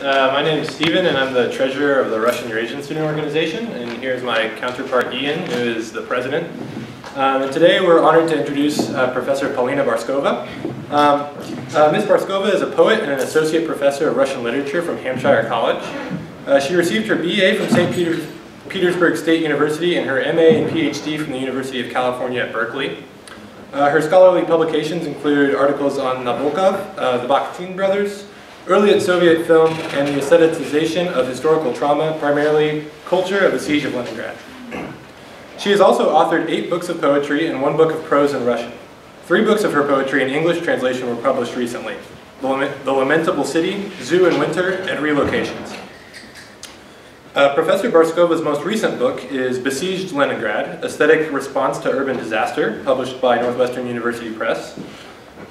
My name is Steven, and I'm the treasurer of the Russian Eurasian Student Organization. And here's my counterpart, Ian, who is the president. And today we're honored to introduce Professor Polina Barskova. Ms. Barskova is a poet and an associate professor of Russian literature from Hampshire College. She received her BA from St. Petersburg State University and her MA and PhD from the University of California at Berkeley. Her scholarly publications include articles on Nabokov, the Bakhtin brothers, early Soviet film, and the aestheticization of historical trauma, primarily culture of the Siege of Leningrad. She has also authored 8 books of poetry and 1 book of prose in Russian. 3 books of her poetry in English translation were published recently: The Lamentable City, Zoo in Winter, and Relocations. Professor Barskova's most recent book is Besieged Leningrad, Aesthetic Response to Urban Disaster, published by Northwestern University Press.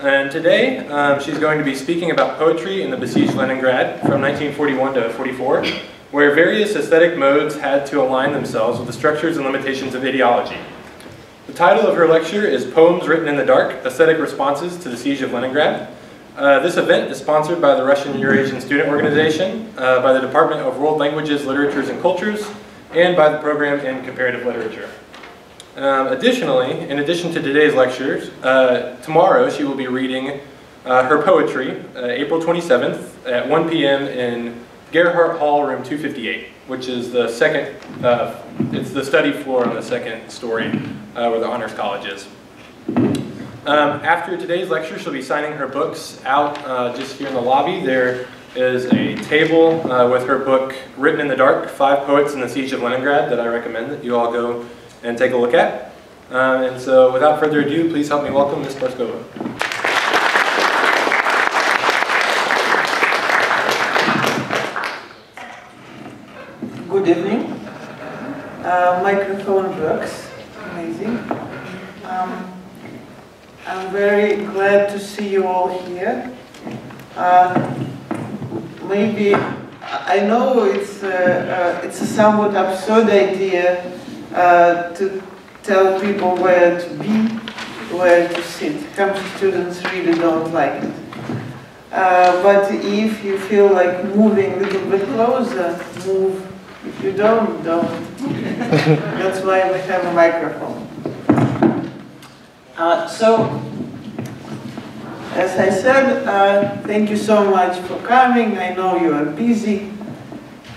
And today, she's going to be speaking about poetry in the besieged Leningrad from 1941 to 44, where various aesthetic modes had to align themselves with the structures and limitations of ideology. The title of her lecture is Poems Written in the Dark, Aesthetic Responses to the Siege of Leningrad. This event is sponsored by the Russian Eurasian Student Organization, by the Department of World Languages, Literatures, and Cultures, and by the Program in Comparative Literature. Additionally, in addition to today's lectures, tomorrow she will be reading her poetry, April 27th at 1 p.m. in Gerhardt Hall, room 258, which is the second, it's the study floor on the second story where the Honors College is. After today's lecture, she'll be signing her books out just here in the lobby. There is a table with her book, Written in the Dark, 5 Poets in the Siege of Leningrad, that I recommend that you all go and take a look at. And so without further ado, please help me welcome Ms. Barskova. Good evening. Microphone works. Amazing. I'm very glad to see you all here. Maybe, I know it's a somewhat absurd idea to tell people where to be, where to sit. Some students really don't like it. But if you feel like moving a little bit closer, move. If you don't. That's why we have a microphone. So, as I said, thank you so much for coming. I know you are busy,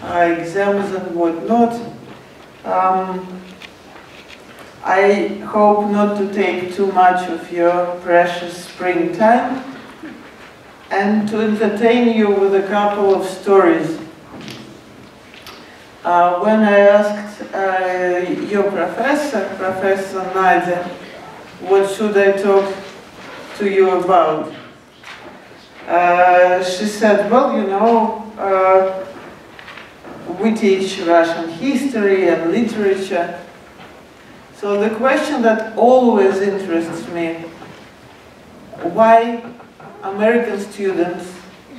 exams and whatnot. I hope not to take too much of your precious spring time and to entertain you with a couple of stories. When I asked your Professor Nadia, what should I talk to you about? She said, well, you know, we teach Russian history and literature. So the question that always interests me, why American students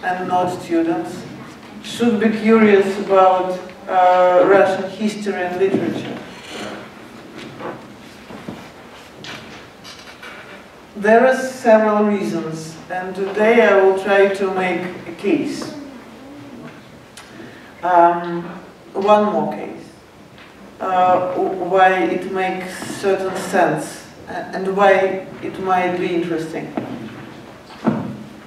and not students should be curious about Russian history and literature. There are several reasons, and today I will try to make a case. One more case. Why it makes certain sense and why it might be interesting.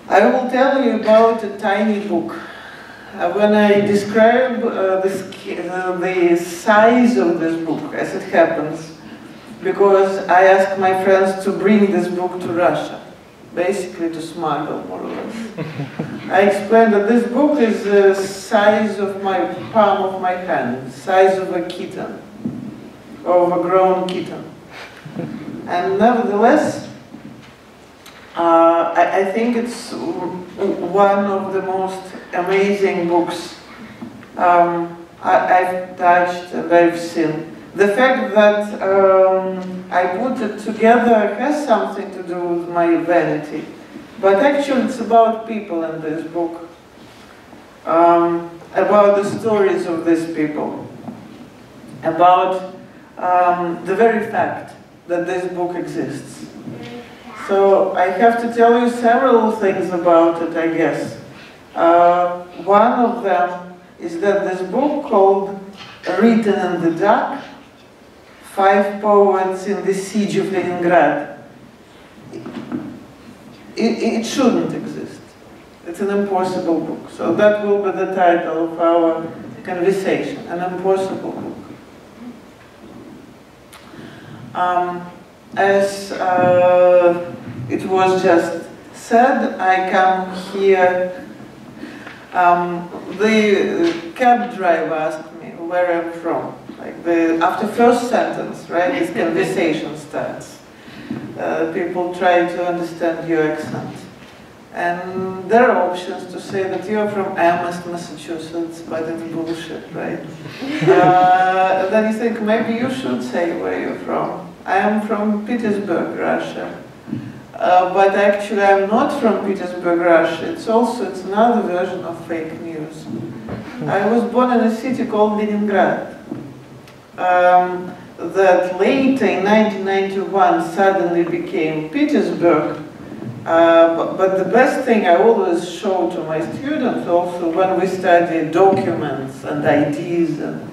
I will tell you about a tiny book. When I describe the size of this book, as it happens, because I asked my friends to bring this book to Russia, basically to smuggle, more or less. I explained that this book is the size of my palm of my hand, size of a kitten, of a grown kitten. And nevertheless, I think it's one of the most amazing books I've touched and I've seen. The fact that I put it together has something to do with my vanity, but actually it's about people in this book, about the stories of these people, about the very fact that this book exists. So I have to tell you several things about it, I guess. One of them is that this book called Written in the Dark, 5 Poets in the Siege of Leningrad. It shouldn't exist. It's an impossible book. So that will be the title of our conversation, an impossible book. As it was just said, I come here. The cab driver asked me where I'm from. Like after first sentence, right, this conversation starts. People try to understand your accent. And there are options to say that you're from Amherst, Massachusetts, but it's bullshit, right? Then you think maybe you should say where you're from. I am from Petersburg, Russia. But actually I'm not from Petersburg, Russia. It's another version of fake news. I was born in a city called Leningrad. That later in 1991 suddenly became Petersburg. But the best thing I always show to my students also when we study documents and IDs and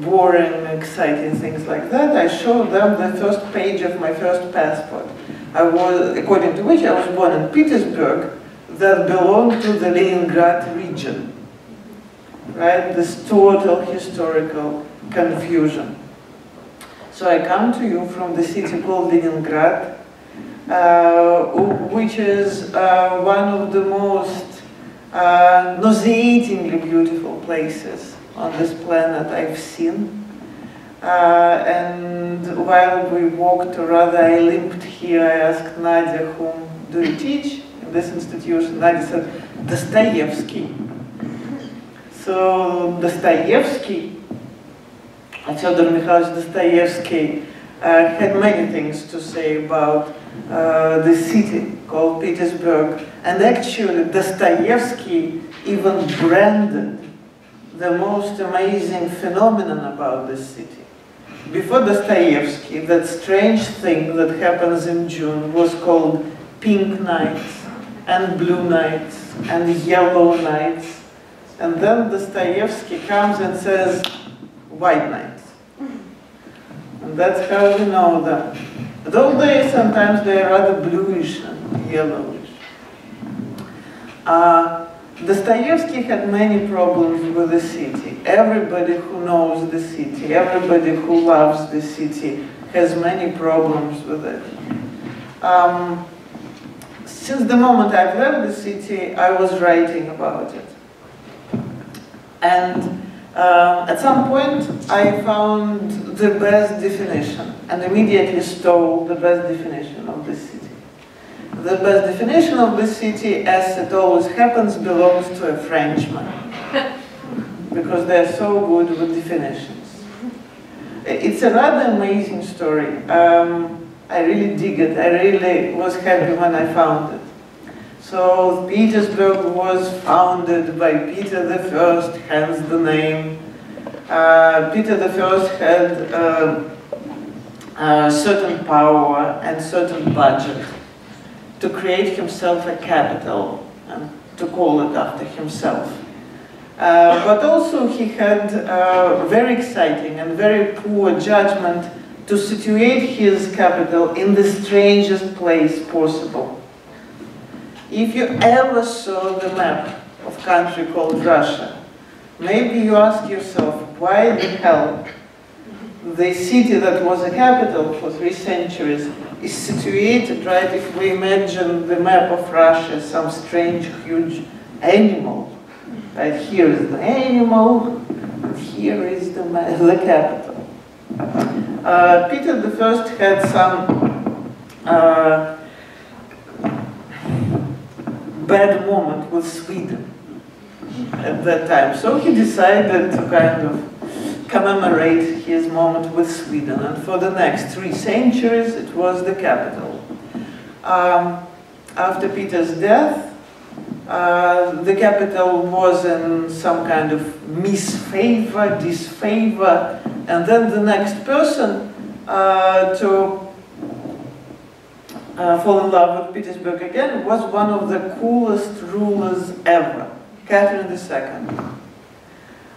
boring, exciting things like that, I show them the first page of my first passport. According to which I was born in Petersburg, that belonged to the Leningrad region. Right? This total historical confusion. So I come to you from the city called Leningrad, which is one of the most nauseatingly beautiful places on this planet I've seen. And while we walked, or rather I limped here, I asked Nadia, whom do you teach in this institution? Nadia said, Dostoevsky. So Dostoevsky, Fyodor Mikhailovich Dostoevsky, had many things to say about the city called Petersburg. And actually Dostoevsky even branded the most amazing phenomenon about this city. Before Dostoevsky, that strange thing that happens in June was called pink nights, and blue nights, and yellow nights. And then Dostoevsky comes and says, white nights. And that's how we know them. Those days, sometimes they are rather bluish and yellowish. Dostoevsky had many problems with the city. Everybody who knows the city, everybody who loves the city has many problems with it. Since the moment I've left the city, I was writing about it. And at some point, I found the best definition and immediately stole the best definition of the city. The best definition of the city, as it always happens, belongs to a Frenchman, because they're so good with definitions. It's a rather amazing story. I really dig it. I really was happy when I found it. So Petersburg was founded by Peter I, hence the name. Peter I had certain power and certain budget to create himself a capital and to call it after himself. But also he had very exciting and very poor judgment to situate his capital in the strangest place possible. If you ever saw the map of a country called Russia, maybe you ask yourself, why the hell the city that was a capital for 3 centuries is situated, right, if we imagine the map of Russia, some strange, huge animal. Right, here is the animal, and here is the capital. Peter I had some bad moment with Sweden at that time. So he decided to kind of commemorate his moment with Sweden. And for the next 3 centuries, it was the capital. After Peter's death, the capital was in some kind of misfavor, disfavor, and then the next person to fall in love with Petersburg again was one of the coolest rulers ever, Catherine II.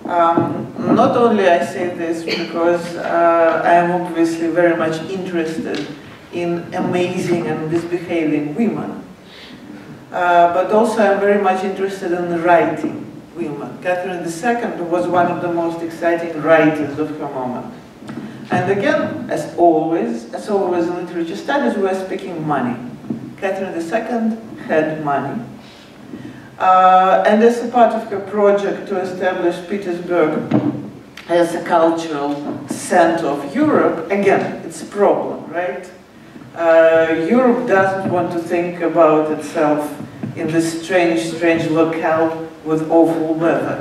Not only I say this because I am obviously very much interested in amazing and misbehaving women, but also I'm very much interested in writing women. Catherine II was one of the most exciting writers of her moment. And again, as always in literature studies, we are speaking money. Catherine II had money. And as a part of her project to establish Petersburg as a cultural center of Europe, again, it's a problem, right? Europe doesn't want to think about itself in this strange locale with awful weather.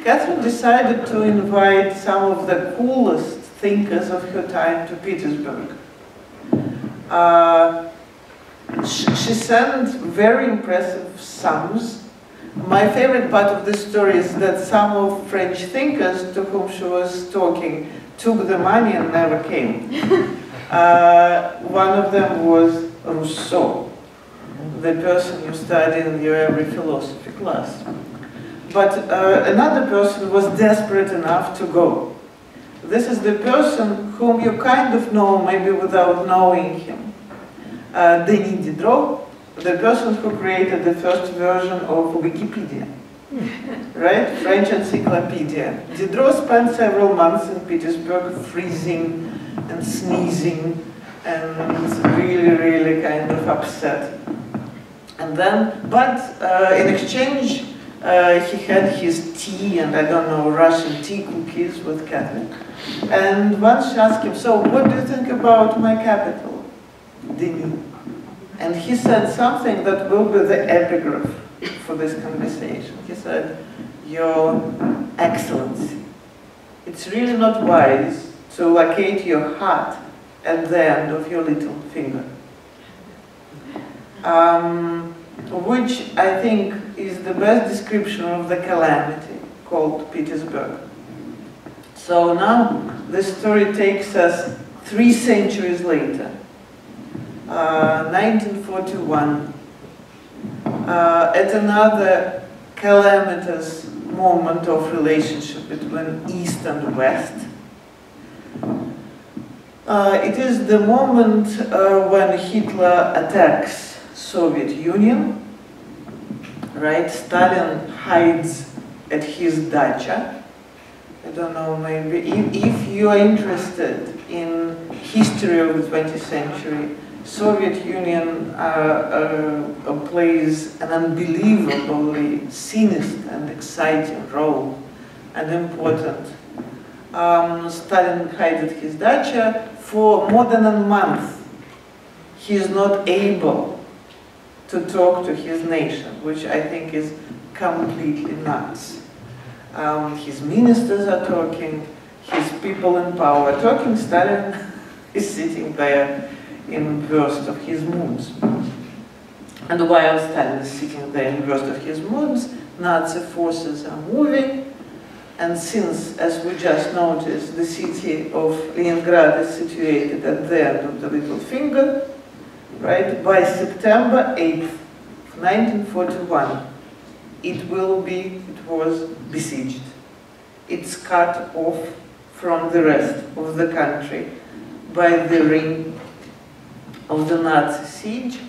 Catherine decided to invite some of the coolest thinkers of her time to Petersburg. She sent very impressive sums. My favorite part of this story is that some of French thinkers to whom she was talking took the money and never came. One of them was Rousseau, the person you study in your every philosophy class. But another person was desperate enough to go. This is the person whom you kind of know, maybe without knowing him. Denis Diderot, the person who created the first version of Wikipedia, right? French encyclopedia. Diderot spent several months in Petersburg freezing and sneezing and really kind of upset. And then, but in exchange, he had his tea and I don't know, Russian tea cookies with Catherine. And once she asked him, so what do you think about my capital, Denis? And he said something that will be the epigraph for this conversation. He said, Your Excellency, it's really not wise to locate your heart at the end of your little finger. Which I think is the best description of the calamity called Petersburg. So now the story takes us 3 centuries later, 1941, at another calamitous moment of relationship between East and West. It is the moment when Hitler attacks Soviet Union, right? Stalin hides at his dacha. I don't know, maybe if you are interested in history of the 20th century, Soviet Union plays an unbelievably sinister and exciting role and important. Stalin hides at his dacha for more than a month. He is not able to talk to his nation, which I think is completely nuts. His ministers are talking, his people in power are talking, Stalin is sitting there in burst of his moods. And while Stalin is sitting there in burst of his moods, Nazi forces are moving, and since, as we just noticed, the city of Leningrad is situated at the end of the little finger, right, by September 8th, 1941, it was besieged. It's cut off from the rest of the country by the ring of the Nazi siege.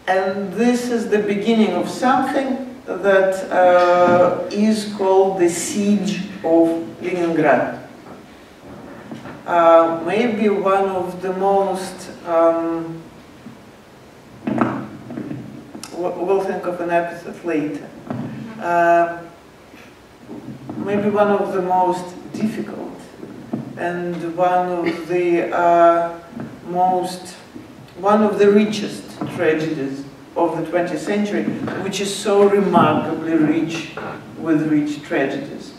And this is the beginning of something that is called the Siege of Leningrad. Maybe one of the most, we'll think of an episode later, maybe one of the most difficult and one of the richest tragedies of the 20th century, which is so remarkably rich with rich tragedies.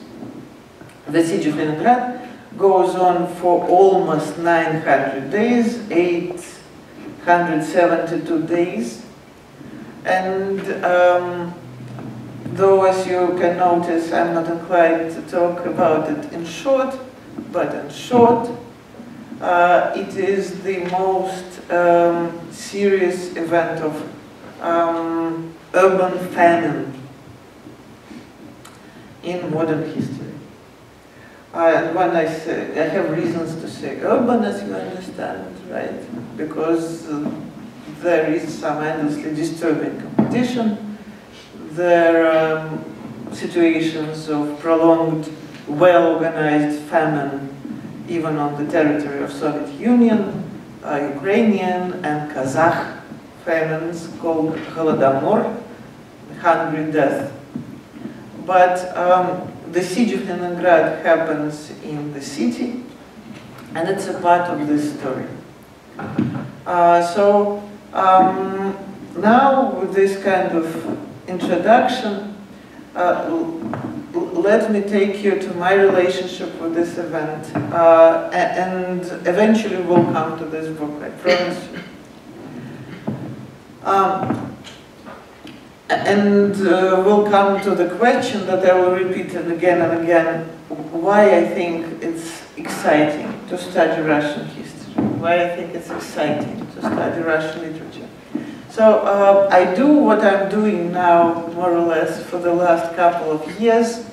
The siege of Leningrad goes on for almost 900 days, 872 days, and though, as you can notice, I'm not inclined to talk about it in short, but in short, it is the most serious event of urban famine in modern history. And when I say, I have reasons to say urban, as you understand, right? Because there is some endlessly disturbing competition. There are situations of prolonged, well-organized famine, even on the territory of Soviet Union, Ukrainian and Kazakh famines called Holodomor, hungry death. But the siege of Leningrad happens in the city, and it's a part of this story. Now with this kind of introduction, let me take you to my relationship with this event, and eventually we'll come to this book, I promise you. We'll come to the question that I will repeat it again and again, why I think it's exciting to study Russian history, why I think it's exciting to study Russian literature. So I do what I'm doing now, more or less, for the last couple of years.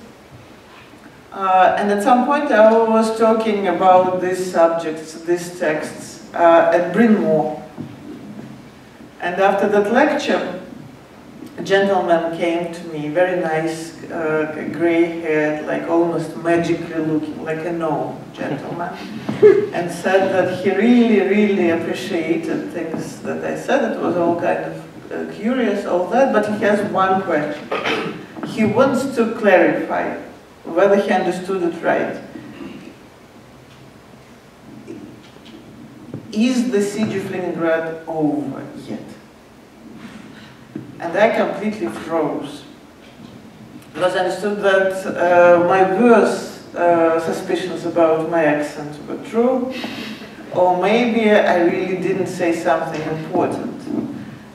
And at some point I was talking about these subjects, these texts, at Bryn Mawr. And after that lecture, a gentleman came to me, very nice, gray-haired, like almost magically looking, like a gnome gentleman, and said that he really, really appreciated things that I said. It was all kind of curious, all that, but he has one question. He wants to clarify whether he understood it right. Is the siege of Leningrad over yet? And I completely froze, because I understood that my worst suspicions about my accent were true, or maybe I really didn't say something important.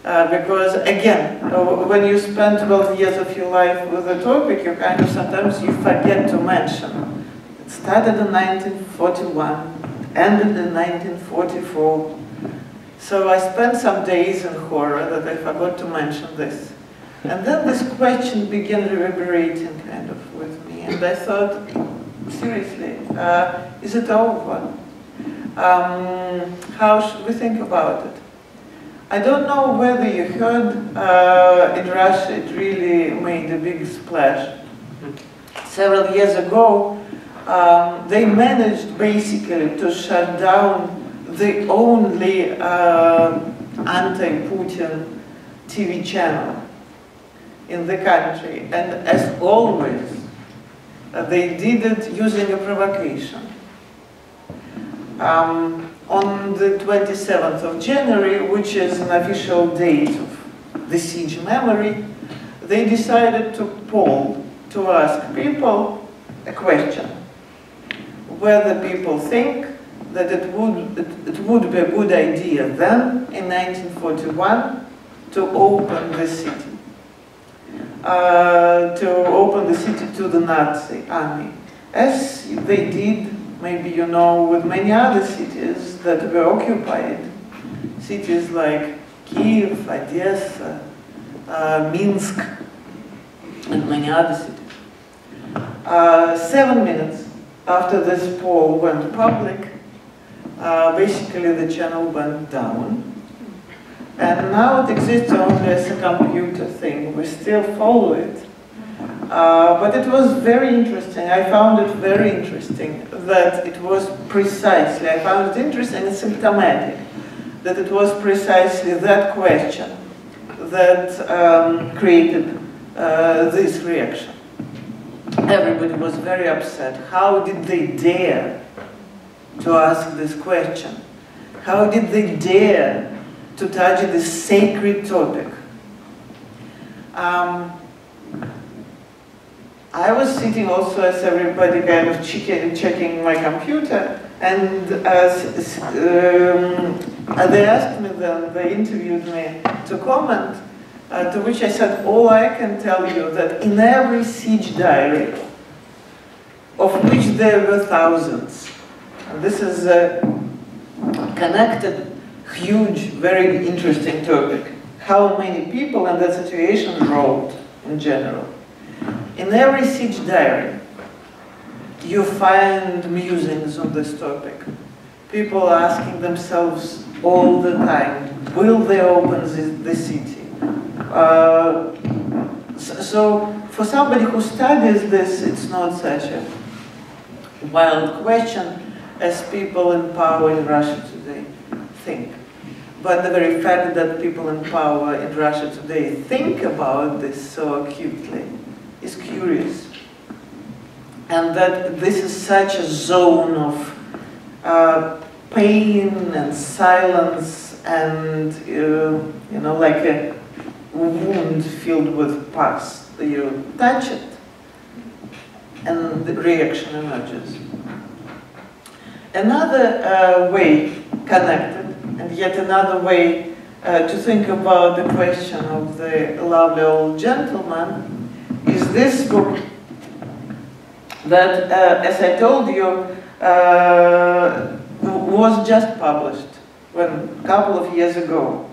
Because again, when you spend 12 years of your life with a topic, you kind of sometimes you forget to mention. It started in 1941, ended in 1944. So I spent some days in horror that I forgot to mention this. And then this question began reverberating kind of with me. And I thought, seriously, is it over? How should we think about it? I don't know whether you heard, in Russia it really made a big splash. Several years ago, they managed basically to shut down the only anti-Putin TV channel in the country. And as always, they did it using a provocation. On the 27th of January, which is an official date of the siege memory, they decided to poll, to ask people a question. Whether people think that it would be a good idea then, in 1941, to open the city. To the Nazi army. As they did, maybe you know, with many other cities that were occupied. Cities like Kiev, Odessa, Minsk, and many other cities. 7 minutes after this poll went public, basically the channel went down. And now it exists only as a computer thing. We still follow it. But it was very interesting. I found it very interesting that it was precisely, I found it interesting and symptomatic, that it was precisely that question that created this reaction. Everybody was very upset. How did they dare to ask this question? How did they dare to touch this sacred topic? I was sitting also as everybody kind of checking my computer, and they asked me then, they interviewed me to comment, to which I said, all I can tell you that in every siege diary, of which there were thousands, and this is a connected, huge, very interesting topic. how many people in that situation wrote in general. In every siege diary, you find musings on this topic. People asking themselves all the time, will they open the city? So for somebody who studies this, it's not such a wild question as people in power in Russia today think. But the very fact that people in power in Russia today think about this so acutely is curious. And that this is such a zone of pain and silence and, you know, like a wound filled with pus. You touch it and the reaction emerges. Another way connected, and yet another way to think about the question of the lovely old gentleman is this book that, as I told you, was just published a couple of years ago.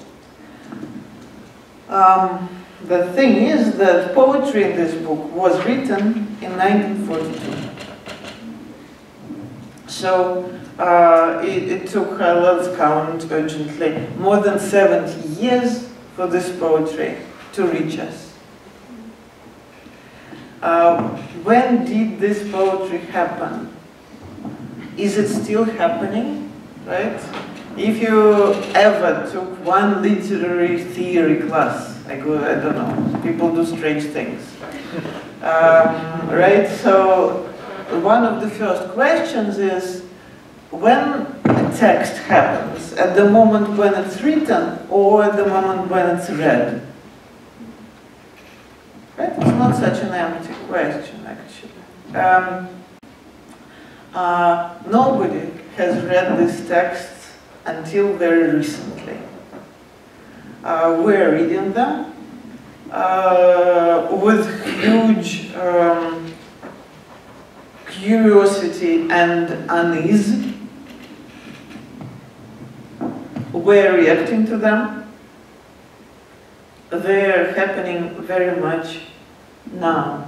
The thing is that poetry in this book was written in 1942. So it took, let's count urgently, more than 70 years for this poetry to reach us. When did this poetry happen? Is it still happening, right? If you ever took one literary theory class, I don't know, people do strange things, right? So one of the first questions is, when a text happens, at the moment when it's written or at the moment when it's read? Right? It's not such an empty question, actually. Nobody has read these texts until very recently. We're reading them with huge curiosity and unease. We're reacting to them. They're happening very much now.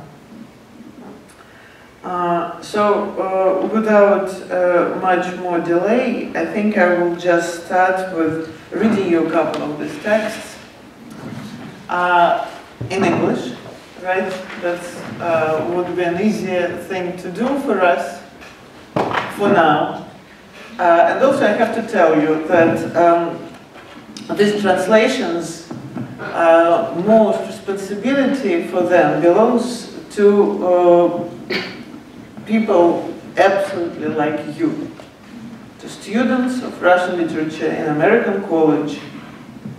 Without much more delay, I think I will just start with reading you a couple of these texts in English, right? That would be an easier thing to do for us for now. And also I have to tell you that these translations, most responsibility for them belongs to people absolutely like you, to students of Russian literature in American college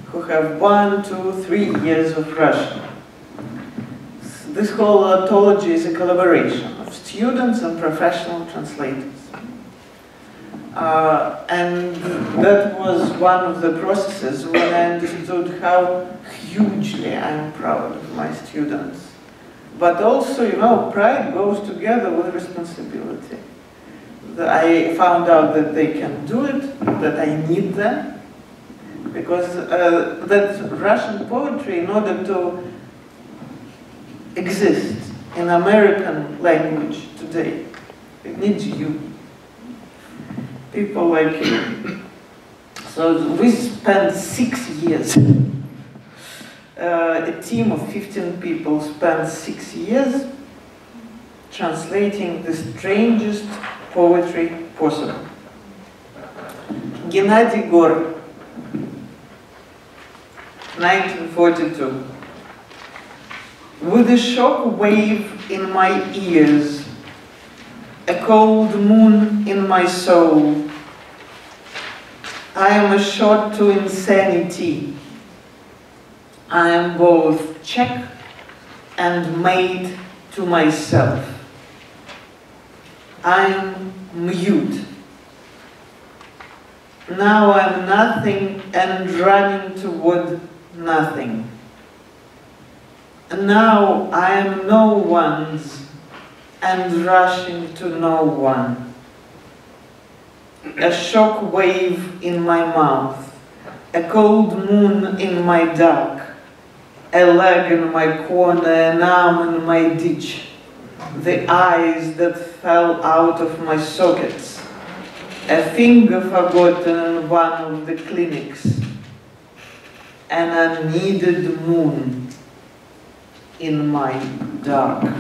who have 1, 2, 3 years of Russian. This whole ontology is a collaboration of students and professional translators. And that was one of the processes when I understood how hugely I'm proud of my students. But also, you know, pride goes together with responsibility. I found out that they can do it, that I need them, because that Russian poetry, in order to exist in American language today, it needs you. People like you. So we spent 6 years. A team of 15 people spent 6 years translating the strangest poetry possible. Gennady Gor, 1942. With a shock wave in my ears, a cold moon in my soul, I am a shot to insanity. I am both Czech and made to myself. I am mute. Now I am nothing and running toward nothing. And now I am no one's and rushing to no one. A shock wave in my mouth, a cold moon in my dark, a leg in my corner, an arm in my ditch, the eyes that fell out of my sockets, a finger forgotten in one of the clinics, an unneeded moon in my dark.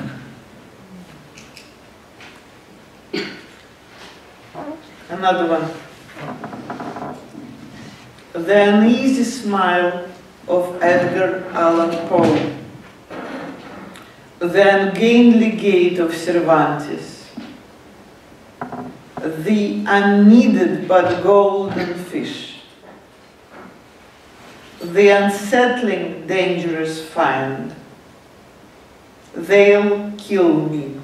Another one. The uneasy smile of Edgar Allan Poe, the ungainly gait of Cervantes, the unneeded but golden fish, the unsettling dangerous find. They'll kill me.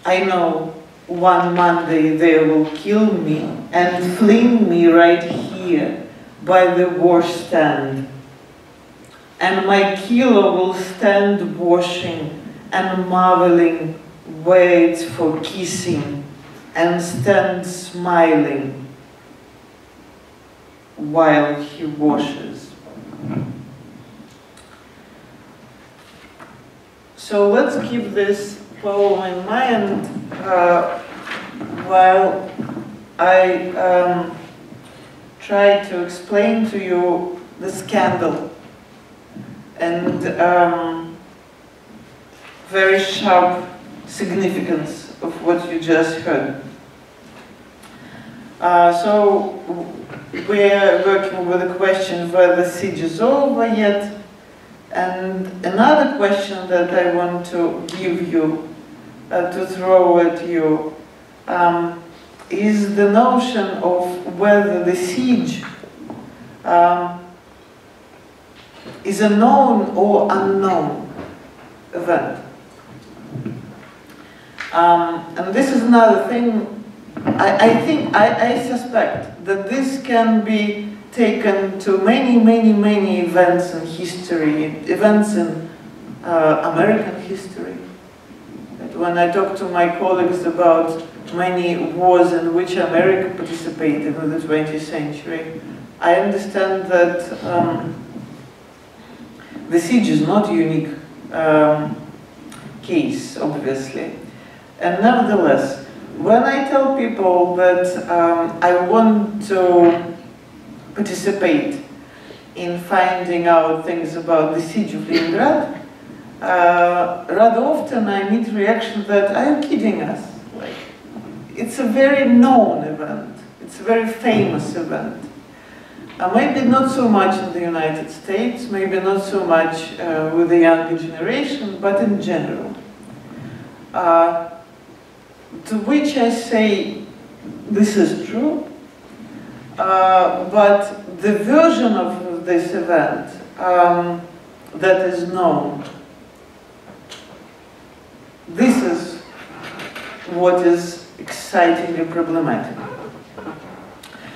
I know one Monday they will kill me and fling me right here by the washstand. And my killer will stand washing and marveling, waits for kissing, and stand smiling while he washes. So let's keep this poem in mind while I try to explain to you the scandal and very sharp significance of what you just heard. So we're working with the question whether the siege is over yet, and another question that I want to give you, to throw at you, is the notion of whether the siege is a known or unknown event. And this is another thing. I suspect that this can be taken to many events in history, events in American history. That when I talk to my colleagues about many wars in which America participated in the 20th century, I understand that the siege is not a unique case, obviously. And nevertheless, when I tell people that I want to participate in finding out things about the siege of Leningrad, rather often I meet reaction that, are you kidding us? Like, it's a very known event. It's a very famous event. Maybe not so much in the United States, maybe not so much with the younger generation, but in general. To which I say, this is true, but the version of this event that is known, this is what is excitingly problematic.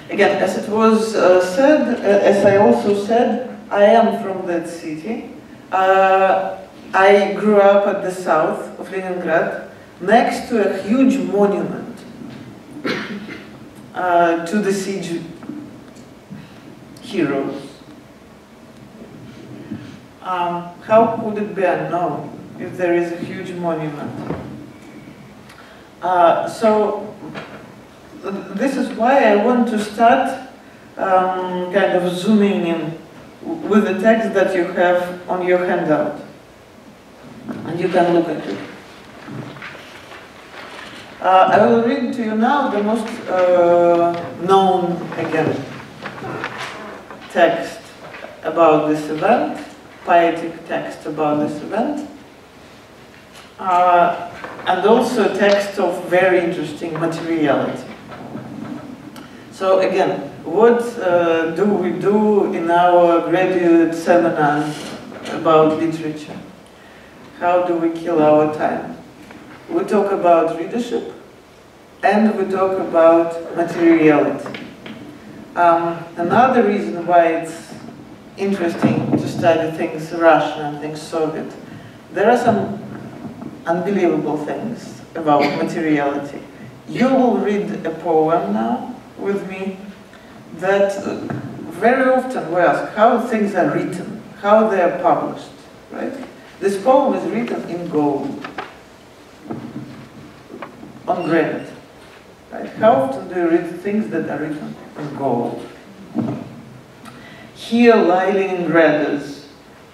Again, as it was said, as I also said, I am from that city. I grew up at the south of Leningrad, next to a huge monument to the siege heroes. How could it be unknown if there is a huge monument? So this is why I want to start kind of zooming in with the text that you have on your handout. And you can look at it. I will read to you now the most known, again, text about this event, poetic text about this event, and also text of very interesting materiality. So again, what do we do in our graduate seminars about literature? How do we kill our time? We talk about readership, and we talk about materiality. Another reason why it's interesting to study things Russian and things Soviet, there are some unbelievable things about materiality. You will read a poem now with me that very often we ask how things are written, how they are published, right? This poem is written in gold, on granite, right? How often do you read things that are written in gold? Here lie Leningraders,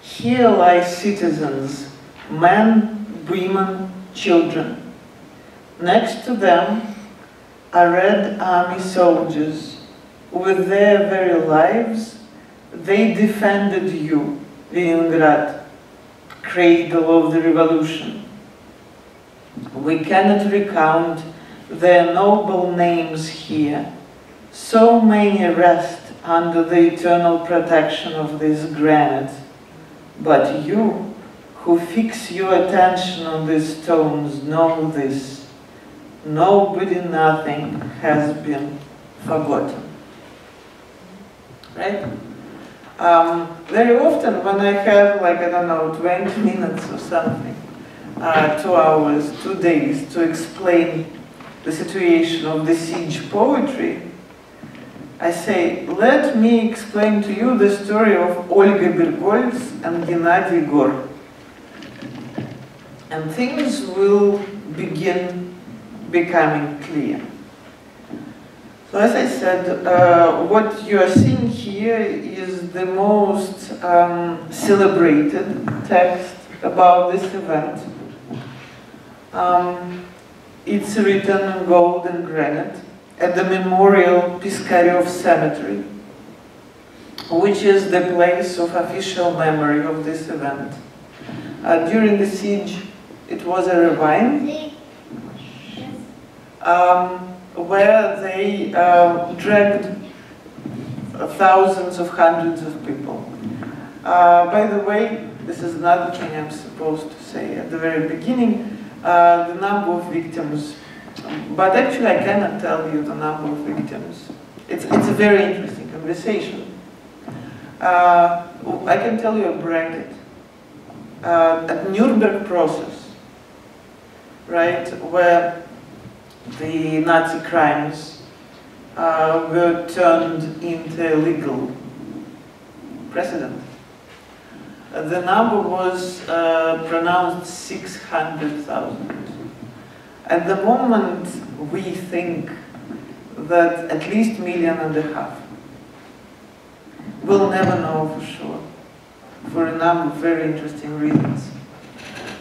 here lie citizens, men, women, children. Next to them are Red Army soldiers. With their very lives, they defended you, Leningrad, cradle of the revolution. We cannot recount their noble names here. So many rest under the eternal protection of this granite. But you, who fix your attention on these stones, know this. Nobody, nothing has been forgotten. Right? Very often when I have, like, I don't know, 20 minutes or something, 2 hours, 2 days to explain the situation of the siege poetry, I say, let me explain to you the story of Olga Bergolz and Gennady Gor. And things will begin becoming clear. So as I said, what you are seeing here is the most celebrated text about this event. It's written in gold and granite at the Memorial Piskaryov Cemetery, which is the place of official memory of this event. During the siege, it was a ravine where they dragged thousands of hundreds of people. By the way, this is another thing I'm supposed to say at the very beginning, the number of victims. But actually I cannot tell you the number of victims. It's a very interesting conversation. I can tell you a bracket. At Nuremberg process, right, where the Nazi crimes were turned into legal precedent. The number was pronounced 600,000. At the moment, we think that at least 1.5 million. We'll never know for sure, for a number of very interesting reasons.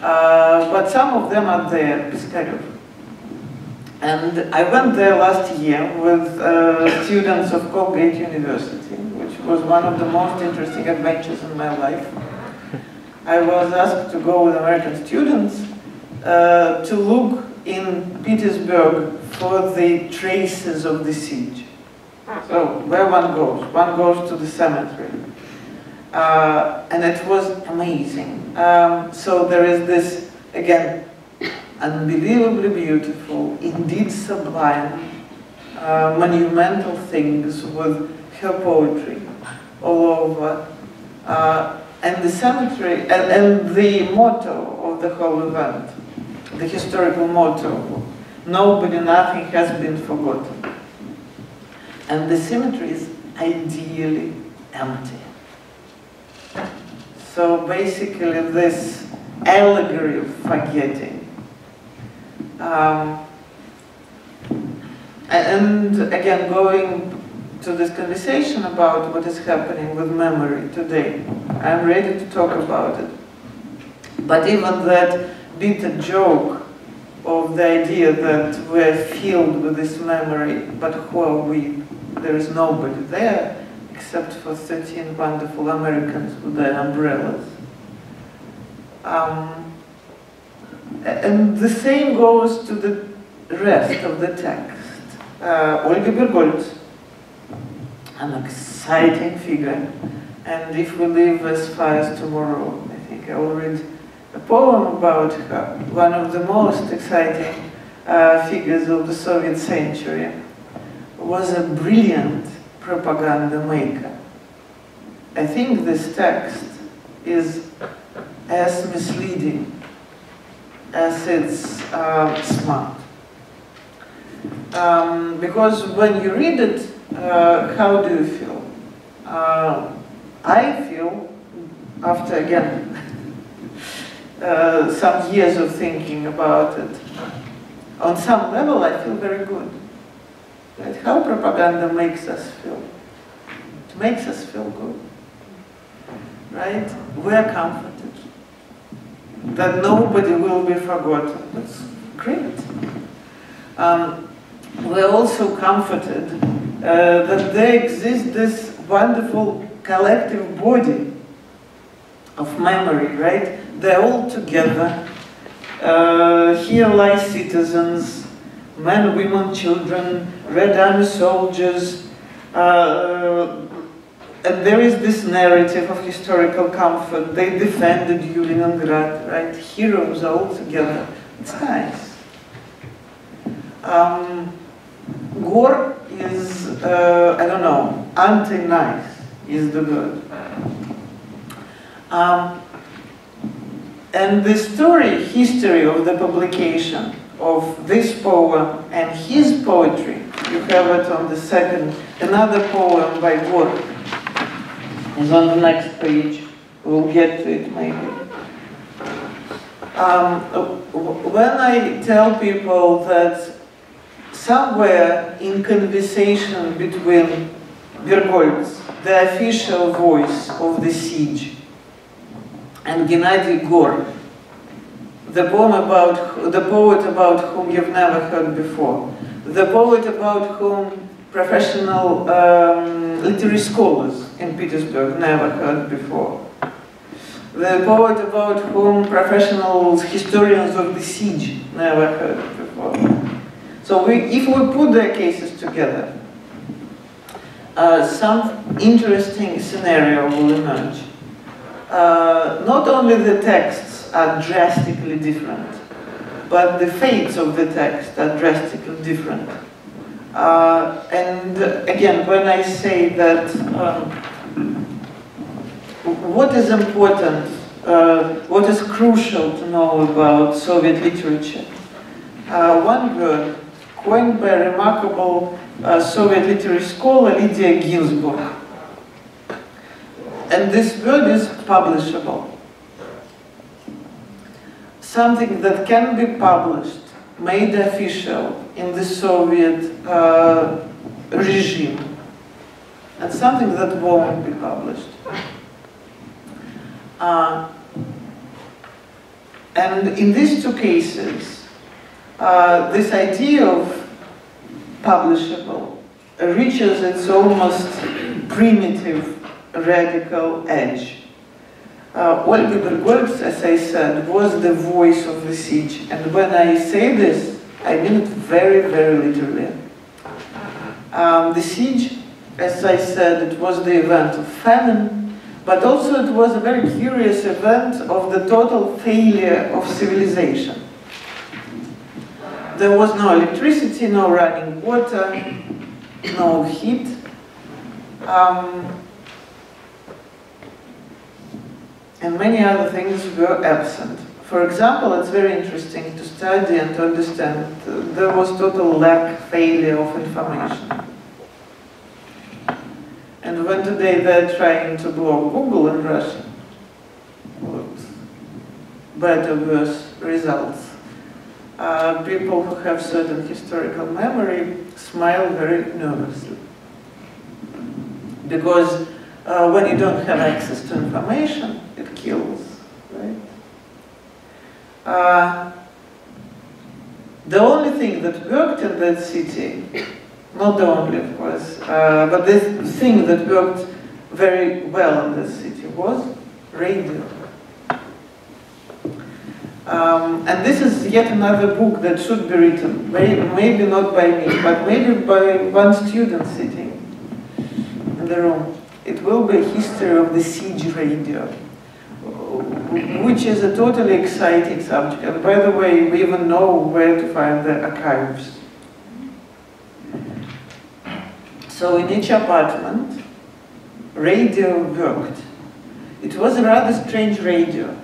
But some of them are there, Piskaryov. And I went there last year with students of Colgate University, which was one of the most interesting adventures in my life. I was asked to go with American students to look in Petersburg for the traces of the siege. So where one goes to the cemetery. And it was amazing. So there is this, again, unbelievably beautiful, indeed sublime, monumental things with her poetry all over. And the cemetery, and the motto of the whole event, the historical motto, nobody, nothing has been forgotten. And the cemetery is ideally empty. So basically this allegory of forgetting. And again, going to this conversation about what is happening with memory today, I'm ready to talk about it. But even that bitter joke of the idea that we're filled with this memory, but who are we? There is nobody there except for 13 wonderful Americans with their umbrellas. And the same goes to the rest of the text. Olga Bergolz, an exciting figure, and if we live as far as tomorrow, I think I will read a poem about her, one of the most exciting figures of the Soviet century, was a brilliant propaganda maker. I think this text is as misleading as it's smart. Because when you read it, how do you feel? I feel, after again some years of thinking about it, on some level I feel very good. Right? How propaganda makes us feel. It makes us feel good. Right? We are comforted that nobody will be forgotten. That's great. We are also comforted that there exists this wonderful collective body of memory, right? They're all together. Here lie citizens, men, women, children, Red Army soldiers, and there is this narrative of historical comfort. They defended Leningrad, right? Heroes are all together. It's nice. Gore is, I don't know, anti-nice is the word. And the history of the publication of this poem and his poetry, you have it on the second, another poem by Gore is on the next page. We'll get to it maybe. When I tell people that somewhere in conversation between Bergolz, the official voice of the siege, and Gennady Gore, the poet about whom you've never heard before, the poet about whom professional literary scholars in Petersburg never heard before, the poet about whom professional historians of the siege never heard before. So if we put their cases together, some interesting scenario will emerge. Not only the texts are drastically different, but the fates of the text are drastically different. And again, when I say that what is important, what is crucial to know about Soviet literature, one word coined by a remarkable Soviet literary scholar, Lydia Ginsburg. And this word is publishable. Something that can be published, made official in the Soviet regime, and something that won't be published. And in these two cases, this idea of publishable reaches its almost primitive, radical edge. Olga Bergolz, as I said, was the voice of the siege. And when I say this, I mean it very, very literally. The siege, as I said, it was the event of famine, but also it was a very curious event of the total failure of civilization. There was no electricity, no running water, no heat. And many other things were absent. For example, it's very interesting to study and to understand there was total failure of information. And when today they're trying to block Google in Russia, better, worse results. People who have certain historical memory smile very nervously. Because when you don't have access to information, it kills, right? The only thing that worked in that city, not the only, of course, but the thing that worked very well in this city was radio. And this is yet another book that should be written, maybe not by me, but maybe by one student sitting in the room. It will be a history of the siege radio, which is a totally exciting subject. And by the way, we even know where to find the archives. So in each apartment, radio worked. It was a rather strange radio.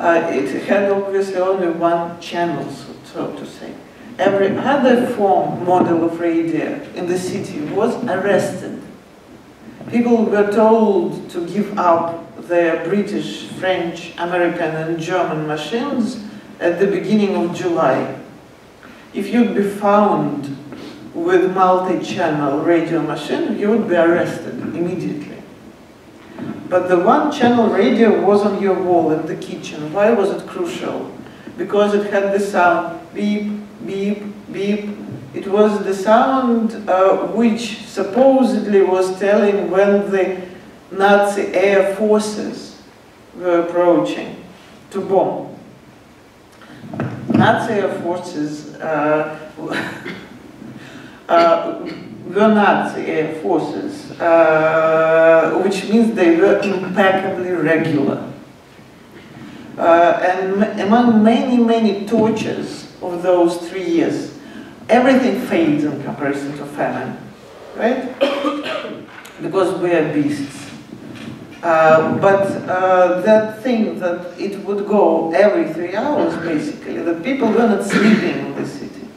It had obviously only one channel, so to say. Every other model of radio in the city was arrested. People were told to give up their British, French, American and German machines at the beginning of July. If you'd be found with multi-channel radio machine, you would be arrested immediately. But the one-channel radio was on your wall in the kitchen. Why was it crucial? Because it had the sound beep, beep, beep. It was the sound which supposedly was telling when the Nazi air forces were approaching to bomb. Nazi air forces were Nazi air forces, which means they were impeccably regular. And among many tortures of those 3 years, everything fades in comparison to famine, right? Because we are beasts. But that thing that it would go every 3 hours, basically, the people were not sleeping in the city.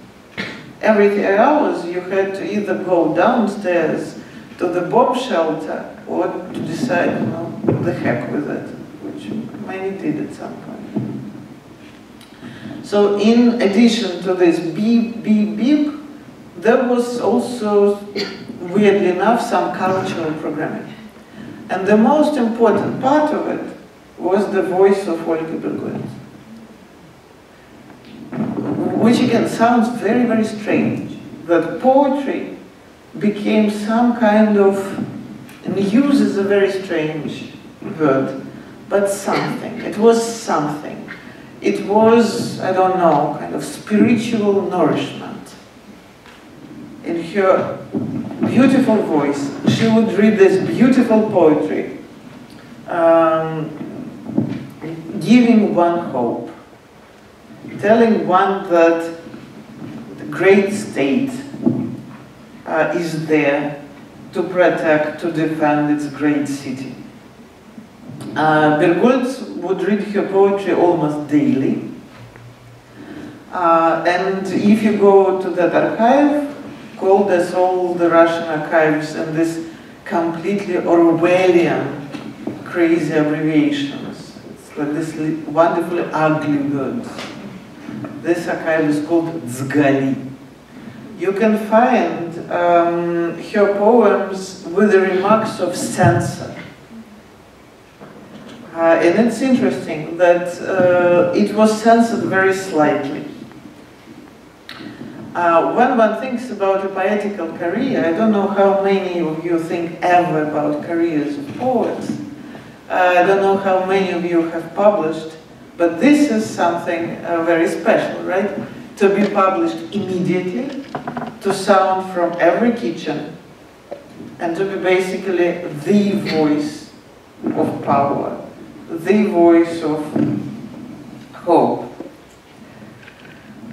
Every 3 hours you had to either go downstairs to the bomb shelter or to decide, you know, the heck with it, which many did at some point. So in addition to this beep, beep, beep, there was also, weirdly enough, some cultural programming. And the most important part of it was the voice of Olga Bergulina, which again sounds very strange, that poetry became some kind of, and use is a very strange word, but something. It was something. It was, I don't know, kind of spiritual nourishment. In her beautiful voice, she would read this beautiful poetry, giving one hope, telling one that the great state is there to protect, to defend its great city. Bergulina would read her poetry almost daily. And if you go to that archive, called as all the Russian archives and this completely Orwellian crazy abbreviations. It's like this wonderfully ugly words. This archive is called Zgali. You can find her poems with the remarks of censor. And it's interesting that it was censored very slightly. When one thinks about a poetical career, I don't know how many of you think ever about careers of poets. I don't know how many of you have published, but this is something very special, right? To be published immediately, to sound from every kitchen, and to be basically the voice of power, the voice of hope.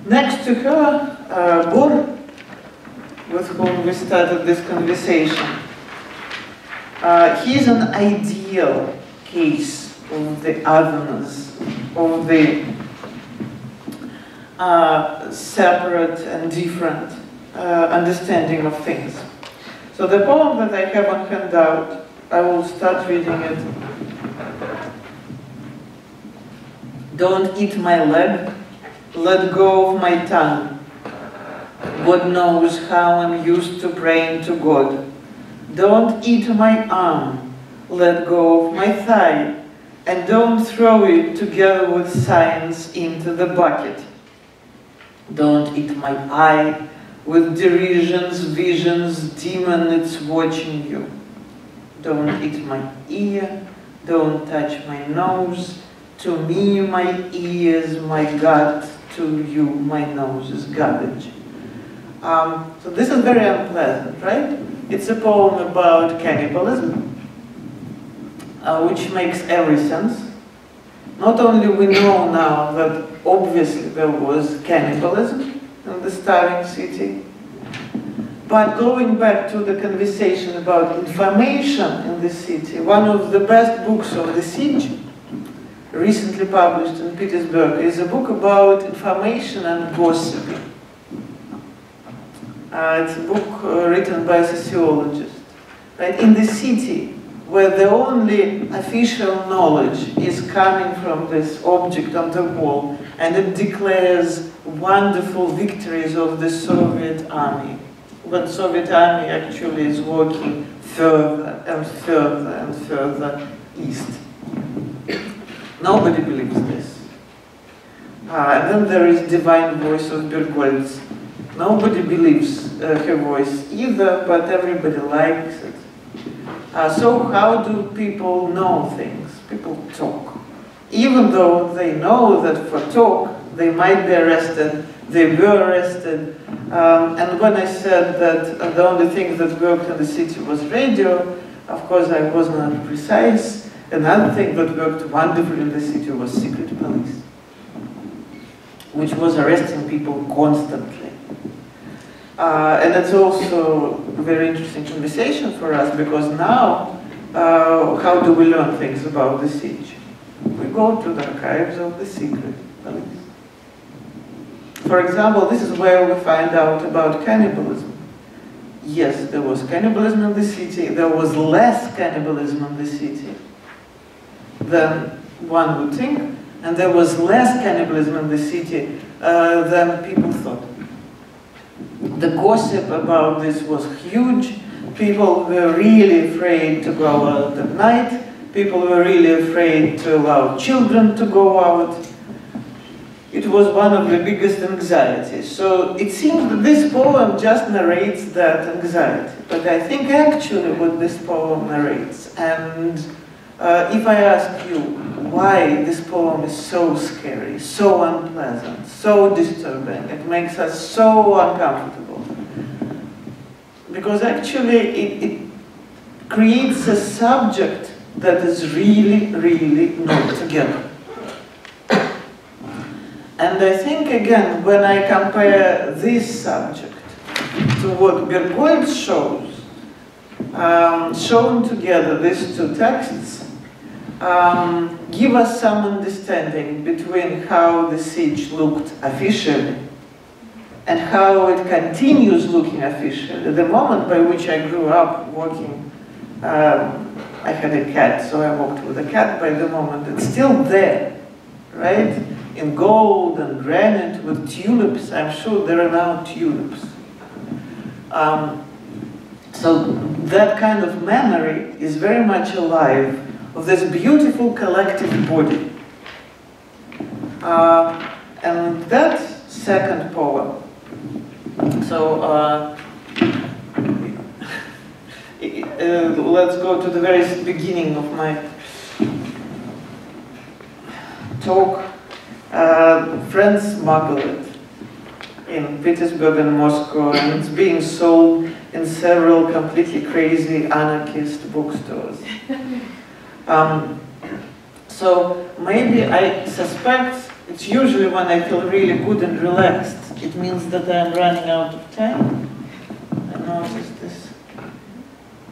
Next to her, Bor, with whom we started this conversation. He's an ideal case of the otherness, of the separate and different understanding of things. So the poem that I have on handout, I will start reading it. Don't eat my leg, let go of my tongue. God knows how I'm used to praying to God. Don't eat my arm, let go of my thigh, and don't throw it together with science into the bucket. Don't eat my eye, with derisions, visions, demon, it's watching you. Don't eat my ear, don't touch my nose. To me, my ears, my gut, to you, my nose is garbage. So this is very unpleasant, right? It's a poem about cannibalism, which makes every sense. Not only we know now that obviously there was cannibalism in the starving city, but going back to the conversation about information in the city, one of the best books of the siege, recently published in Petersburg, is a book about information and gossiping. It's a book written by a sociologist. right? In the city, where the only official knowledge is coming from this object on the wall, and it declares wonderful victories of the Soviet army, when Soviet army actually is walking further and further and further east. Nobody believes this. And then there is divine voice of Bergold's. Nobody believes her voice either, but everybody likes it. So how do people know things? People talk. Even though they know that for talk they might be arrested, they were arrested. And when I said that the only thing that worked in the city was radio, of course I was not precise. Another thing that worked wonderfully in the city was secret police, which was arresting people constantly. And it's also a very interesting conversation for us, because now, how do we learn things about the siege? We go to the archives of the secret police. For example, this is where we find out about cannibalism. Yes, there was cannibalism in the city. There was less cannibalism in the city than one would think, and there was less cannibalism in the city than people thought. The gossip about this was huge. People were really afraid to go out at night. People were really afraid to allow children to go out. It was one of the biggest anxieties. So it seems that this poem just narrates that anxiety. But I think actually what this poem narrates, and if I ask you why this poem is so scary, so unpleasant, so disturbing, it makes us so uncomfortable. Because actually it creates a subject that is really, really not together. And I think, again, when I compare this subject to what Bergold shows, shown together, these two texts, give us some understanding between how the siege looked officially and how it continues looking officially. The moment by which I grew up walking, I had a cat, so I walked with a cat. By the moment it's still there, right? In gold and granite with tulips. I'm sure there are now tulips. So that kind of memory is very much alive of this beautiful collective body. And that second poem, so let's go to the very beginning of my talk. Friends smuggle it in Petersburg and Moscow, and it's being sold in several completely crazy anarchist bookstores. So maybe I suspect it's usually when I feel really good and relaxed. It means that I'm running out of time. I noticed this.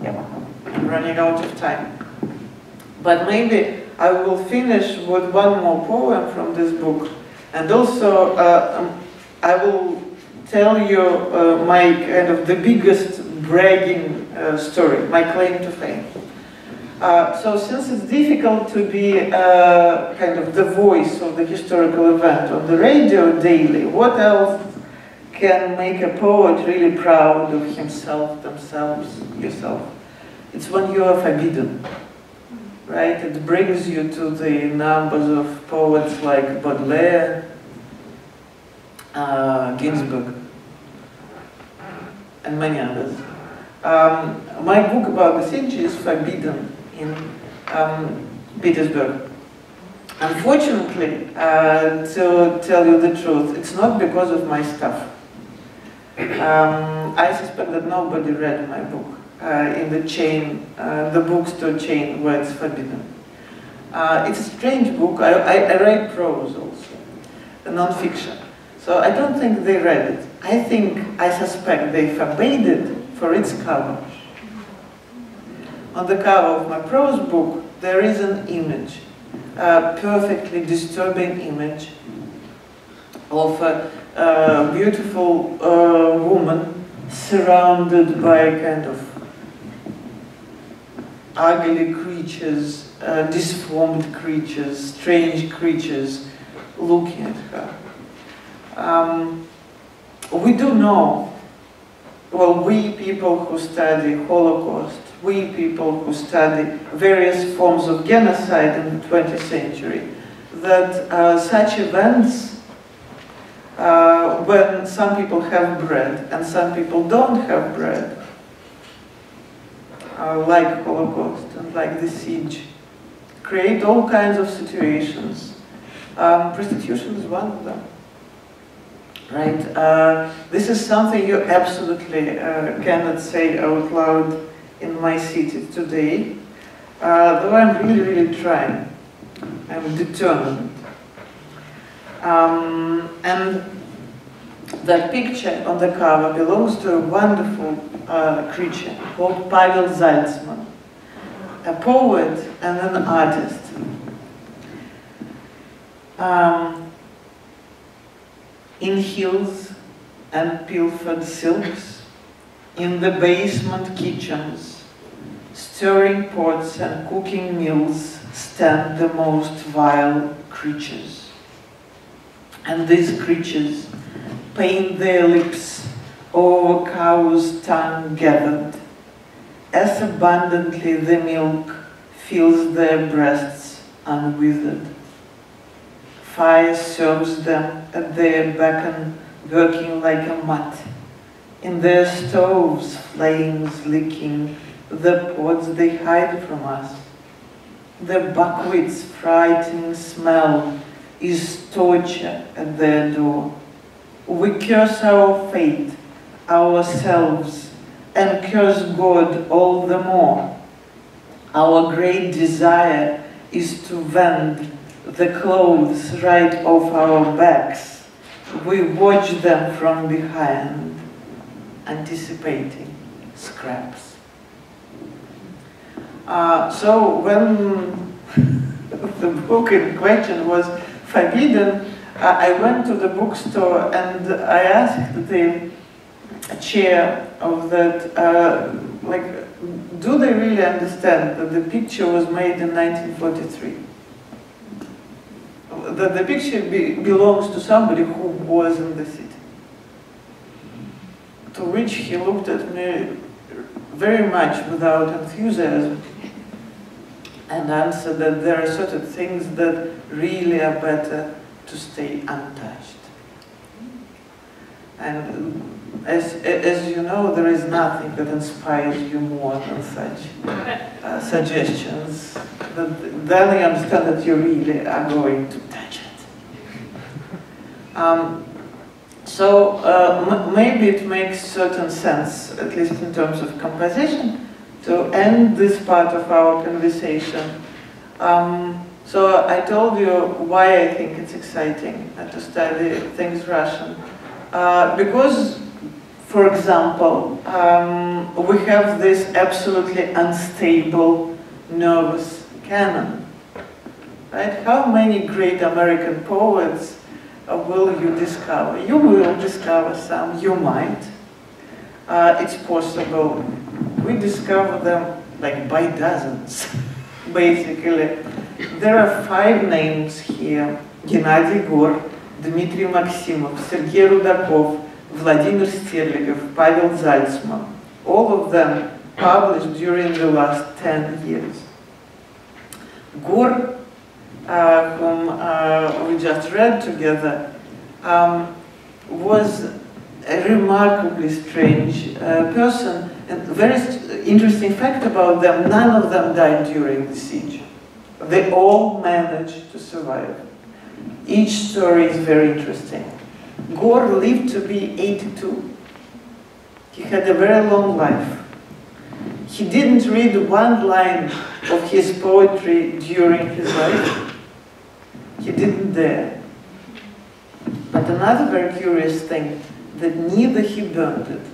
Yeah, I'm running out of time. But maybe I will finish with one more poem from this book. And also I will tell you my kind of the biggest bragging story, my claim to fame. So since it's difficult to be kind of the voice of the historical event on the radio daily, what else can make a poet really proud of himself, themselves, yourself? It's when you are forbidden, right? It brings you to the numbers of poets like Baudelaire, Ginsberg, and many others. My book about the siege is forbidden in Petersburg. Unfortunately, to tell you the truth, it's not because of my stuff. I suspect that nobody read my book in the chain, the bookstore chain where it's forbidden. It's a strange book. I write prose also, non-fiction. So I don't think they read it. I suspect they forbade it for its cover. On the cover of my prose book, there is an image, a perfectly disturbing image of a beautiful woman surrounded by kind of ugly creatures, disformed creatures, strange creatures looking at her. We do know, well, we people who study Holocaust, we people who study various forms of genocide in the 20th century, that such events, when some people have bread and some people don't have bread, like Holocaust and like the siege, create all kinds of situations. Prostitution is one of them, right? This is something you absolutely cannot say out loud in my city today, though I'm really, really trying. I'm determined. And that picture on the cover belongs to a wonderful creature called Pavel Zaltzman, a poet and an artist. In heels and pilfered silks, in the basement kitchens, stirring pots and cooking meals, stand the most vile creatures. And these creatures paint their lips over cow's tongue gathered, as abundantly the milk fills their breasts unwithered. Fire serves them at their beckon, working like a mat. In their stoves, flames licking the pots they hide from us. The buckwheat's frightening smell is torture at their door. We curse our fate, ourselves, and curse God all the more. Our great desire is to vend the clothes right off our backs. We watch them from behind, anticipating scraps. So when the book in question was forbidden, I went to the bookstore and I asked the chair of that, do they really understand that the picture was made in 1943? That the picture belongs to somebody who was in the city. To which he looked at me very much without enthusiasm and answered that there are certain things that really are better to stay untouched. And as you know, there is nothing that inspires you more than such suggestions. Then you understand that you really are going to touch it. Maybe it makes certain sense, at least in terms of composition, to end this part of our conversation. So I told you why I think it's exciting to study things Russian. Because, for example, we have this absolutely unstable, nervous canon. Right? How many great American poets will you discover? You will discover some, you might. It's possible. We discover them like by dozens, basically. There are 5 names here: Геннадий Гор, Дмитрий Максимов, Сергей Рудаков, Vladimir Sterligov, Pavel Zaltzman. All of them published during the last 10 years. Gor, whom we just read together, was a remarkably strange person. And very interesting fact about them, none of them died during the siege. They all managed to survive. Each story is very interesting. Gor lived to be 82. He had a very long life. He didn't read one line of his poetry during his life. He didn't dare. But another very curious thing, that neither he burned it,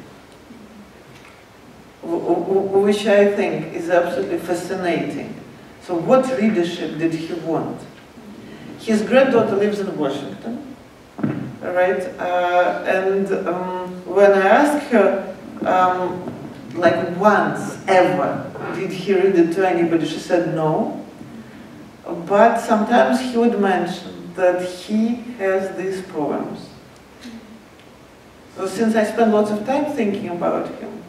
which I think is absolutely fascinating. So what readership did he want? His granddaughter lives in Washington, right? When I asked her, like once ever, did he read it to anybody? She said no. But sometimes he would mention that he has these poems. So since I spent lots of time thinking about him,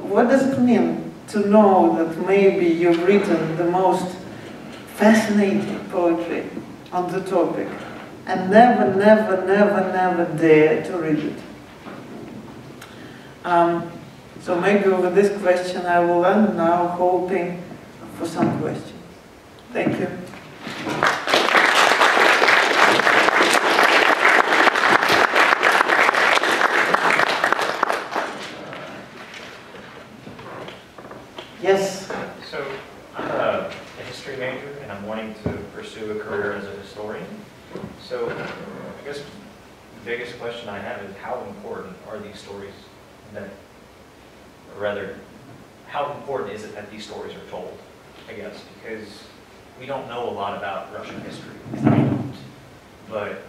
what does it mean to know that maybe you've written the most fascinating poetry on the topic and never dare to read it? So maybe with this question I will end now, hoping for some questions. Thank you. Yes? So, I'm a history major and I'm wanting to pursue a career as a historian. So, I guess the biggest question I have is how important are these stories that, or rather, how important is it that these stories are told, I guess, because we don't know a lot about Russian history. I don't. But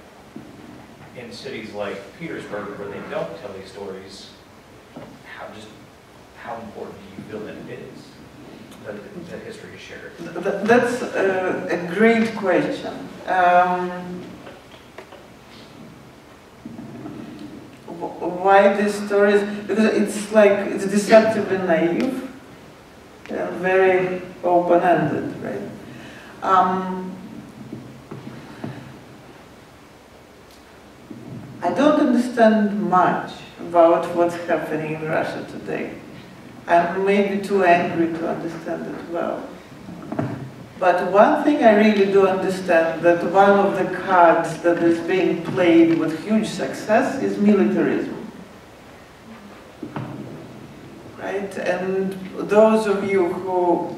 in cities like Petersburg, where they don't tell these stories, how important do you feel that it is that history is shared? That's a great question. Why these stories? Because it's deceptively naive and very open-ended, right? I don't understand much about what's happening in Russia today. I'm maybe too angry to understand it well. But one thing I really do understand, that one of the cards that is being played with huge success is militarism. Right? And those of you who,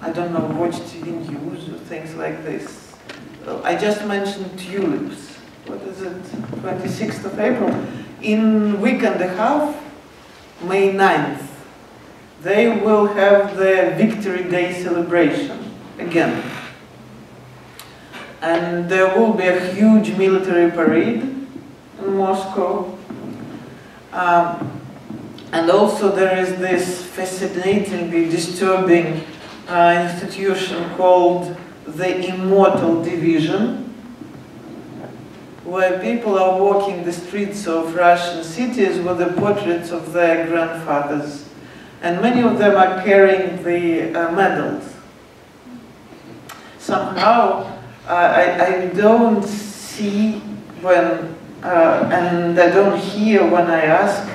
I don't know, watch TV news or things like this, I just mentioned tulips. What is it? 26th of April. In a week and a half, May 9th, they will have the Victory Day celebration again. And there will be a huge military parade in Moscow. And also there is this fascinatingly disturbing institution called the Immortal Division, where people are walking the streets of Russian cities with the portraits of their grandfathers. And many of them are carrying the medals. Somehow, I don't see when, and I don't hear when I ask,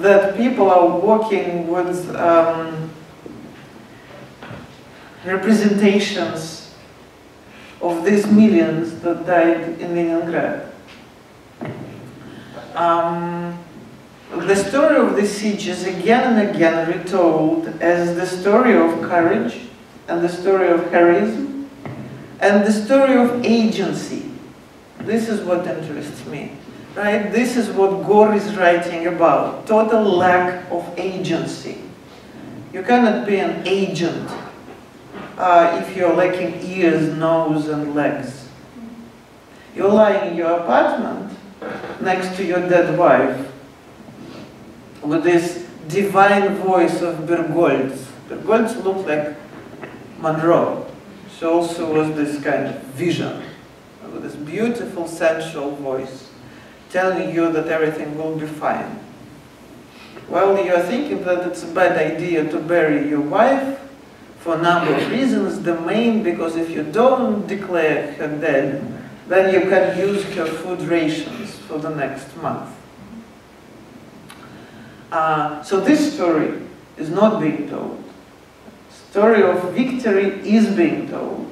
that people are walking with representations of these millions that died in Leningrad. The story of the siege is again and again retold as the story of courage and the story of heroism and the story of agency. This is what interests me, right? This is what Gore is writing about, total lack of agency. You cannot be an agent if you're lacking ears, nose, and legs. You're lying in your apartment next to your dead wife with this divine voice of Bergolds. Bergolds looked like Monroe. She also was this kind of vision, with this beautiful sensual voice telling you that everything will be fine. Well, you're thinking that it's a bad idea to bury your wife for a number of reasons. The main, because if you don't declare her dead, then you can use her food rations for the next month. So this story is not being told. Story of victory is being told.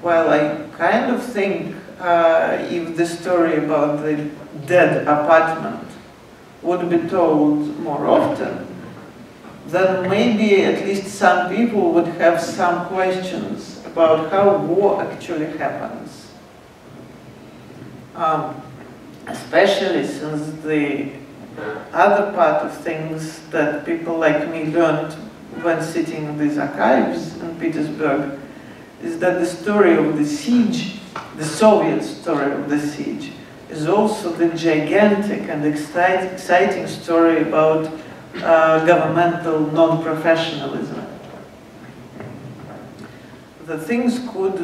Well, I kind of think if the story about the dead apartment would be told more often, then maybe at least some people would have some questions about how war actually happens. Especially since the other part of things that people like me learned when sitting in these archives in Petersburg is that the story of the siege, the Soviet story of the siege, is also the gigantic and exciting story about governmental non-professionalism. The things could,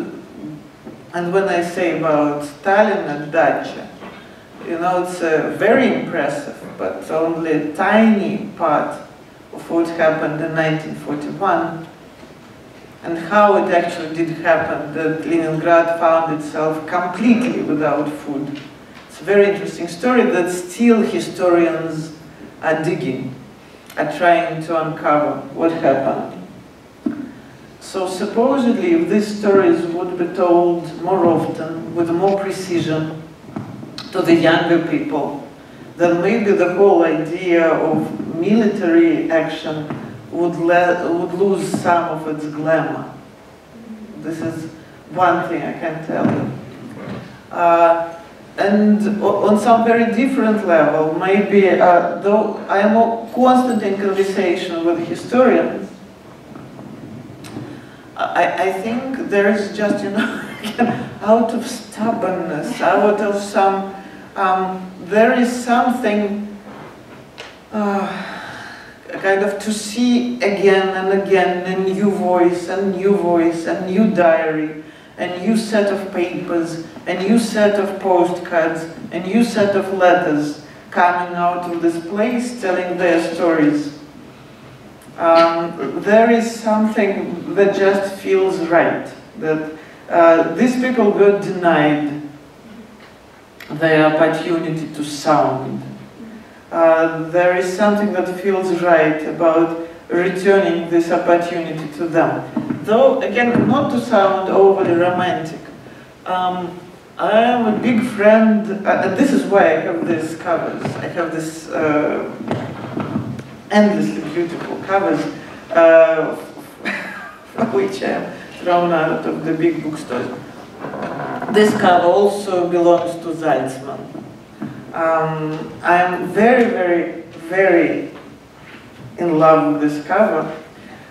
and when I say about Stalin and Dacha, you know, it's very impressive, but only a tiny part of what happened in 1941, and how it actually did happen, that Leningrad found itself completely without food. It's a very interesting story that still historians are digging, are trying to uncover what happened. So supposedly, if these stories would be told more often, with more precision, to the younger people, then maybe the whole idea of military action would lose some of its glamour. This is one thing I can tell you. And on some very different level, maybe, though I am constantly in conversation with historians, I think there is just, you know, out of stubbornness, out of some, there is something kind of to see again and again a new voice, a new voice, a new diary, a new set of papers, a new set of postcards, a new set of letters coming out of this place telling their stories. There is something that just feels right, that these people were denied the opportunity to sound. There is something that feels right about returning this opportunity to them. Though, again, not to sound overly romantic, I am a big friend, and this is why I have these covers. I have this endlessly beautiful covers, which I am thrown out of the big bookstores. This cover also belongs to Zaltzman. I am very, very, very in love with this cover.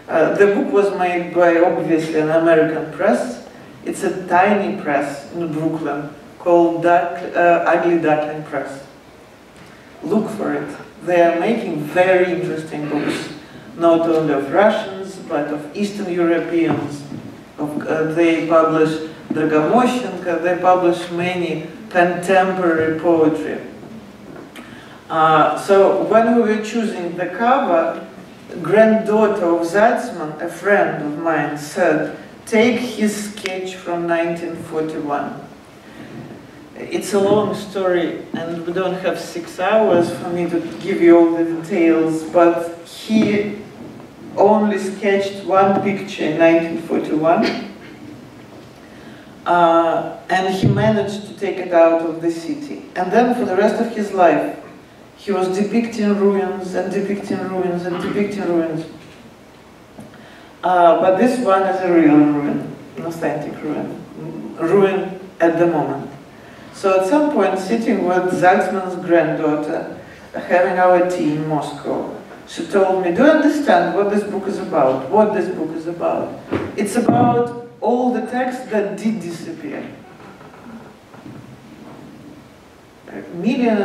The book was made by, obviously, an American press. It's a tiny press in Brooklyn called Ugly Duckling Press. Look for it. They are making very interesting books, not only of Russians, but of Eastern Europeans. They publish Dragomoshenko, they publish many contemporary poetry. So when we were choosing the cover, granddaughter of Zaltzman, a friend of mine, said, take his sketch from 1941. It's a long story, and we don't have 6 hours for me to give you all the details, but he only sketched one picture in 1941, and he managed to take it out of the city. And then for the rest of his life, he was depicting ruins and depicting ruins and depicting ruins. But this one is a real ruin, an authentic ruin at the moment. So at some point, sitting with Zaltzman's granddaughter, having our tea in Moscow, she told me, do you understand what this book is about? What this book is about? It's about all the texts that did disappear. 1.5 million.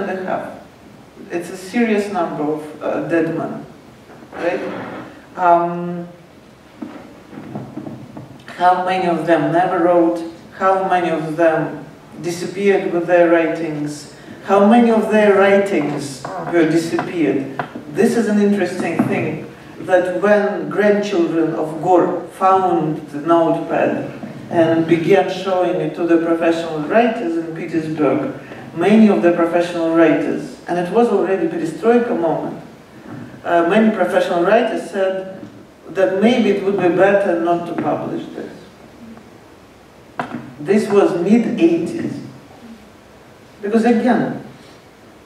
It's a serious number of dead men, right? How many of them never wrote? How many of them disappeared with their writings? How many of their writings were disappeared? This is an interesting thing, that when grandchildren of Gore found the notepad and began showing it to the professional writers in Petersburg, many of the professional writers, and it was already perestroika moment, many professional writers said that maybe it would be better not to publish this. This was mid-80s. Because again,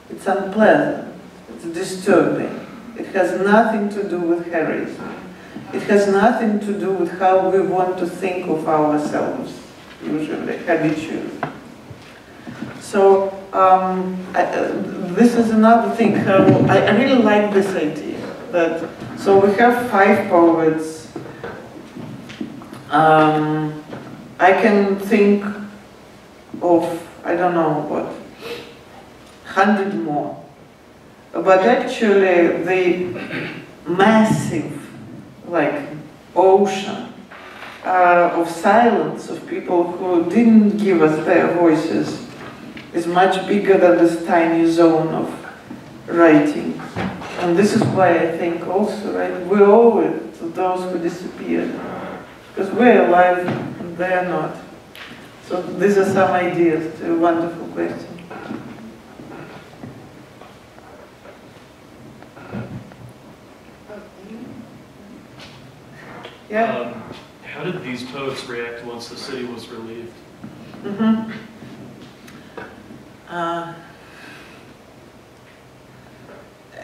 it's unpleasant, it's disturbing. It has nothing to do with heroism. It has nothing to do with how we want to think of ourselves, usually, habitually. So, this is another thing. I really like this idea. That, so we have 5 poets. I can think of, I don't know what, 100 more. but actually the massive, like, ocean of silence of people who didn't give us their voices is much bigger than this tiny zone of writing. And this is why I think also, right, we owe it to those who disappeared. Because we're alive and they're not. So these are some ideas to a wonderful question. Yeah? How did these poets react once the city was relieved? Mm-hmm.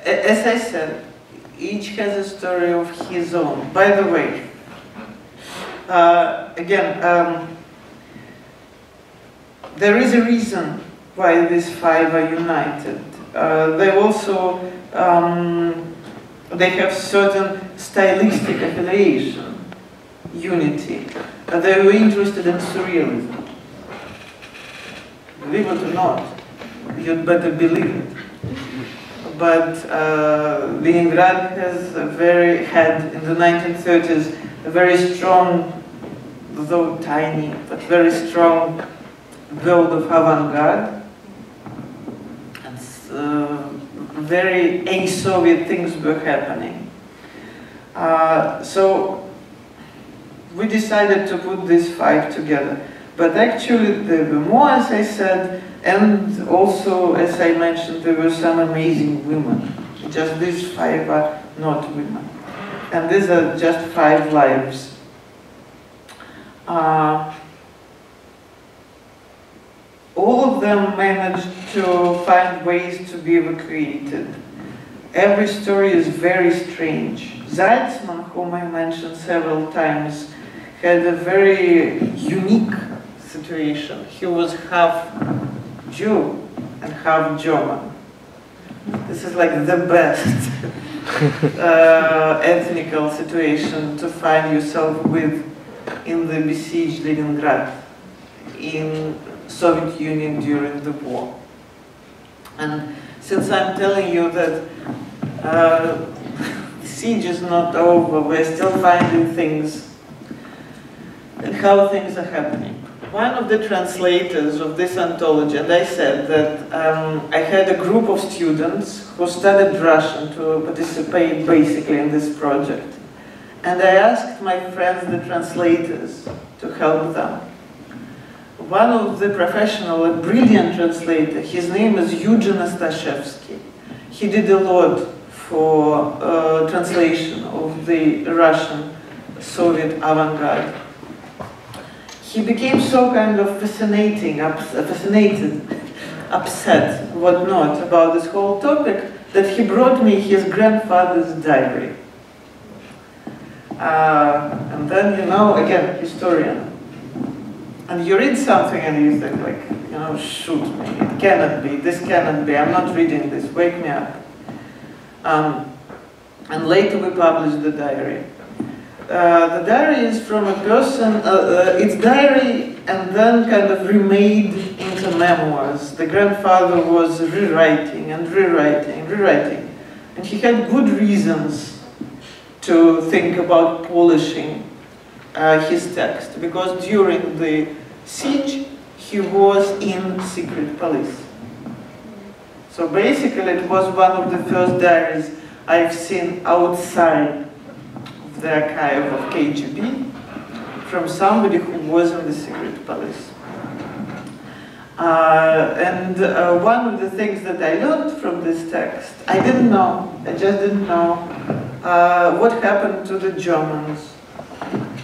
As I said, each has a story of his own. By the way, again, there is a reason why these five are united. They also, they have certain stylistic affiliation, unity. They were interested in surrealism. Believe it or not, you'd better believe it. But Leningrad has had in the 1930s a very strong, though tiny, but very strong world of avant-garde. And very a-Soviet things were happening. So we decided to put these five together. But actually there were more, as I said, and also, as I mentioned, there were some amazing women. Just these five are not women. And these are just 5 lives. All of them managed to find ways to be recreated. Every story is very strange. Zaltzman, whom I mentioned several times, had a very unique situation. He was half Jew and half German. This is like the best ethnical situation to find yourself with in the besieged Leningrad, in Soviet Union during the war. And since I'm telling you that the siege is not over, we're still finding things and how things are happening. One of the translators of this anthology, and I said that I had a group of students who studied Russian to participate basically in this project. And I asked my friends, the translators, to help them. One of the professional, a brilliant translator, his name is Eugene Ostashevsky. He did a lot for translation of the Russian Soviet avant-garde. He became so kind of fascinated, upset, whatnot, about this whole topic, that he brought me his grandfather's diary. And then, you know, again, historian. And you read something and you think like, you know, shoot me, it cannot be, this cannot be, I'm not reading this, wake me up. And later we published the diary. The diary is from a person, it's diary and then kind of remade into memoirs. The grandfather was rewriting and rewriting and rewriting. And he had good reasons to think about polishing his text, because during the siege he was in secret police. So basically it was one of the first diaries I've seen outside of the archive of KGB from somebody who was in the secret police. One of the things that I learned from this text, I didn't know, I just didn't know what happened to the Germans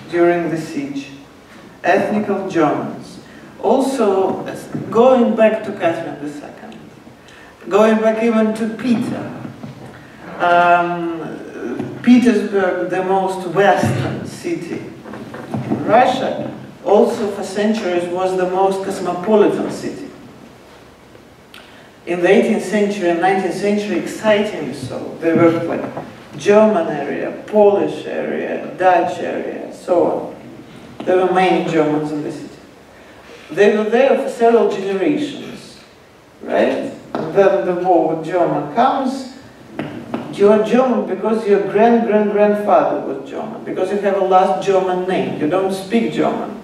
during the siege, ethnical Germans. Also, going back to Catherine II, going back even to Peter. Petersburg, the most western city in Russia, also for centuries was the most cosmopolitan city. In the 18th century and 19th century, excitingly so. There were like German area, Polish area, Dutch area, so on. There were many Germans in the city. They were there for several generations, right? and then the war with German comes, you're German because your grandfather was German, because you have a last German name. You don't speak German.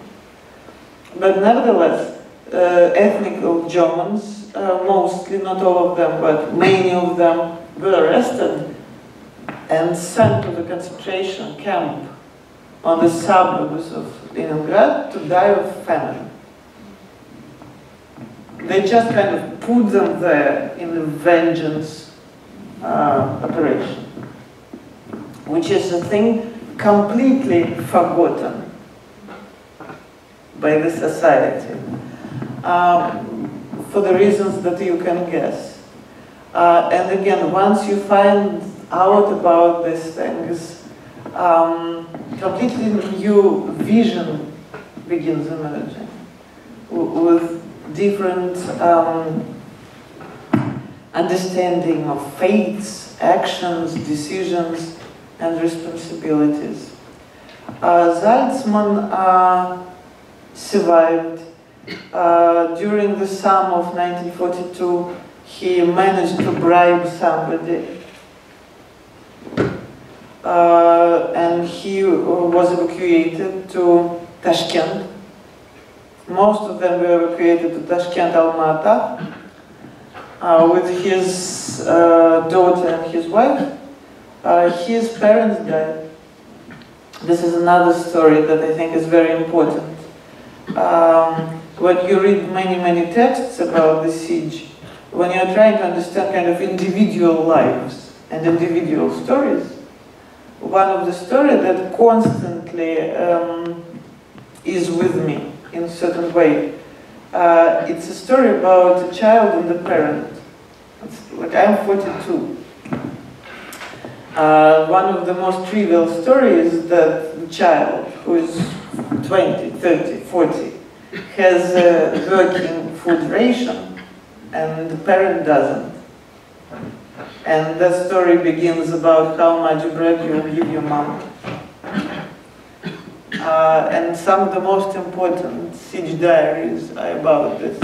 But nevertheless, ethnic Germans, mostly, not all of them, but many of them, were arrested and sent to the concentration camp on the suburbs of Leningrad to die of famine. They just kind of put them there in a vengeance operation, which is a thing completely forgotten by the society, for the reasons that you can guess. And again, once you find out about these things, completely new vision begins emerging with different understanding of fates, actions, decisions, and responsibilities. Salzman survived. During the summer of 1942, he managed to bribe somebody, and he was evacuated to Tashkent. Most of them were evacuated to Tashkent, Almaty, with his daughter and his wife. His parents died. This is another story that I think is very important. When you read many texts about the siege, when you're trying to understand kind of individual lives and individual stories, one of the stories that constantly is with me in a certain way, it's a story about a child and a parent. It's like, I'm 42. One of the most trivial stories is that the child, who is 20, 30, 40, has a working food ration, and the parent doesn't. And that story begins about how much bread you give your mom. And some of the most important siege diaries are about this.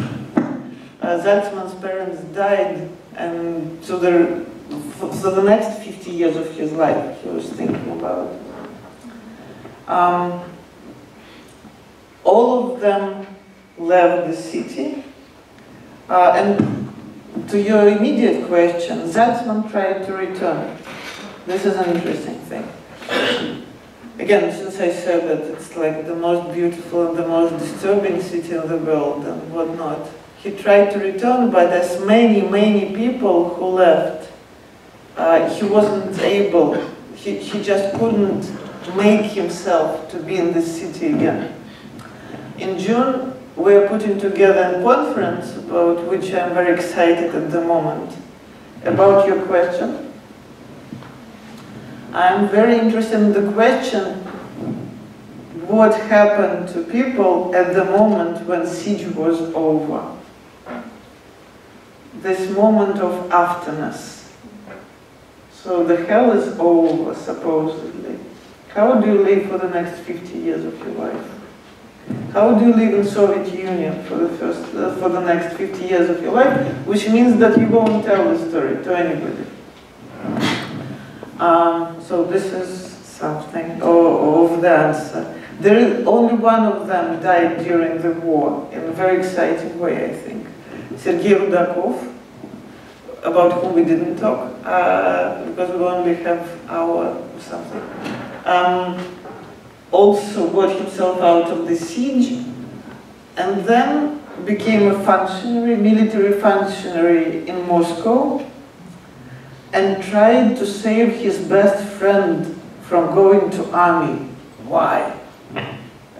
Salzman's parents died, and so for the next 50 years of his life, he was thinking about it. All of them left the city, and to your immediate question, Salzman tried to return. This is an interesting thing. Again, since I said that it's like the most beautiful and the most disturbing city in the world and whatnot, he tried to return, but as many people who left, he wasn't able, he just couldn't make himself to be in the city again. In June, we are putting together a conference about which I'm very excited at the moment. About your question, I'm very interested in the question, what happened to people at the moment when siege was over? This moment of afterness. So the hell is over, supposedly. How do you live for the next 50 years of your life? How do you live in Soviet Union for the next 50 years of your life? Which means that you won't tell the story to anybody. So this is something of the answer. There is only one of them died during the war in a very exciting way, I think. Sergei Rudakov, about whom we didn't talk because we only have an hour or something. Also got himself out of the siege and then became a functionary, military functionary in Moscow and tried to save his best friend from going to army. Why?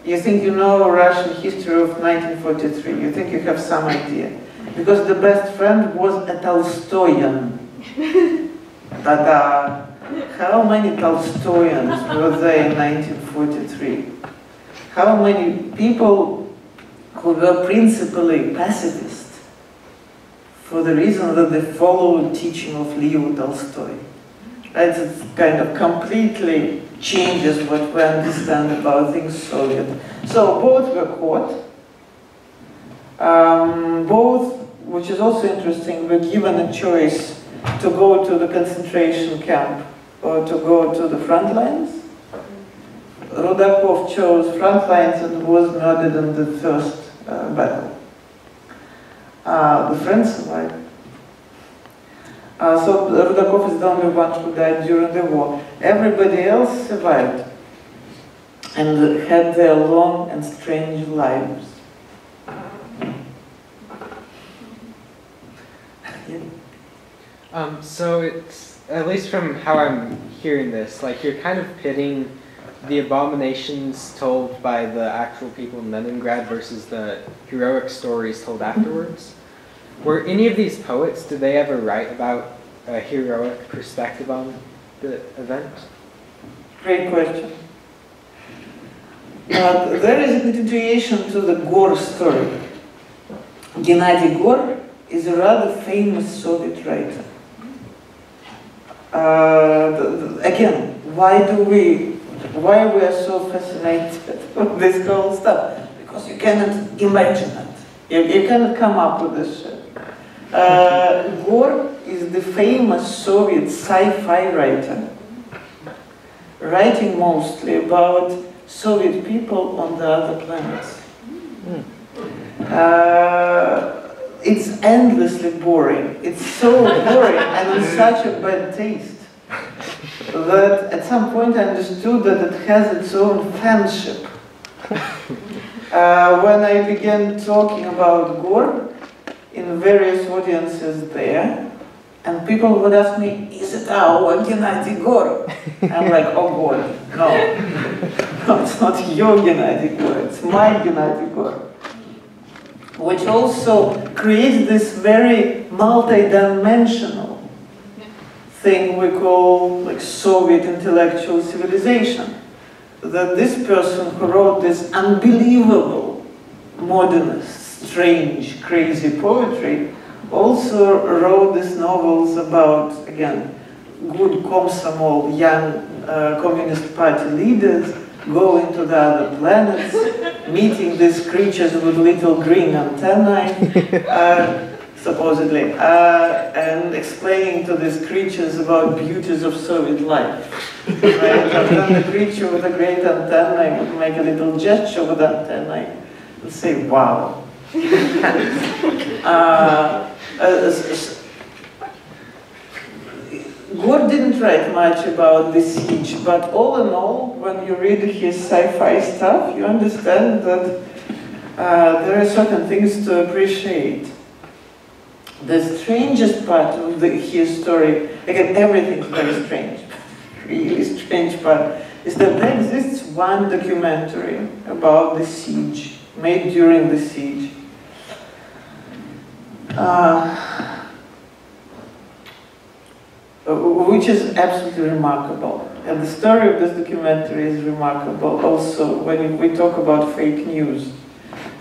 You think you know Russian history of 1943. You think you have some idea. Because the best friend was a Tolstoyan. Ta-da! How many Tolstoyans were there in 1943? How many people who were principally pacifist for the reason that they followed teaching of Leo Tolstoy? Right? It kind of completely changes what we understand about things Soviet. So both were caught. Both were which is also interesting, were given a choice to go to the concentration camp or to go to the front lines. Rudakov chose front lines and was murdered in the first battle. The French survived. So Rudakov is the only one who died during the war. Everybody else survived and had their long and strange lives. So it's, at least from how I'm hearing this, like you're kind of pitting the abominations told by the actual people in Leningrad versus the heroic stories told afterwards. Were any of these poets, did they ever write about a heroic perspective on the event? Great question. There is a continuation to the Gor story. Gennady Gor is a rather famous Soviet writer. Again, why we are so fascinated with this whole stuff? Because you cannot imagine it. You cannot come up with this shit. Gor is the famous Soviet sci-fi writer, writing mostly about Soviet people on the other planets. It's endlessly boring. It's so boring and in such a bad taste that at some point I understood that it has its own fanship. When I began talking about Gor in various audiences there, and people would ask me, is it our Gennady Gor? I'm like, oh God, no. No, it's not your Gennady Gor, it's my Gennady Gor. Which also creates this very multi-dimensional thing we call like Soviet intellectual civilization. That this person who wrote this unbelievable, modernist, strange, crazy poetry also wrote these novels about, again, good Komsomol, young Communist Party leaders going to the other planets, meeting these creatures with little green antennae, supposedly, and explaining to these creatures about beauties of Soviet life. Right? And then the creature with a great antennae would make a little gesture with the antennae and say, wow. Gor didn't write much about the siege, but all in all, when you read his sci-fi stuff, you understand that there are certain things to appreciate. The strangest part of his story, again, everything's very strange, really strange part, is that there exists one documentary about the siege, made during the siege. Which is absolutely remarkable. And the story of this documentary is remarkable also when we talk about fake news.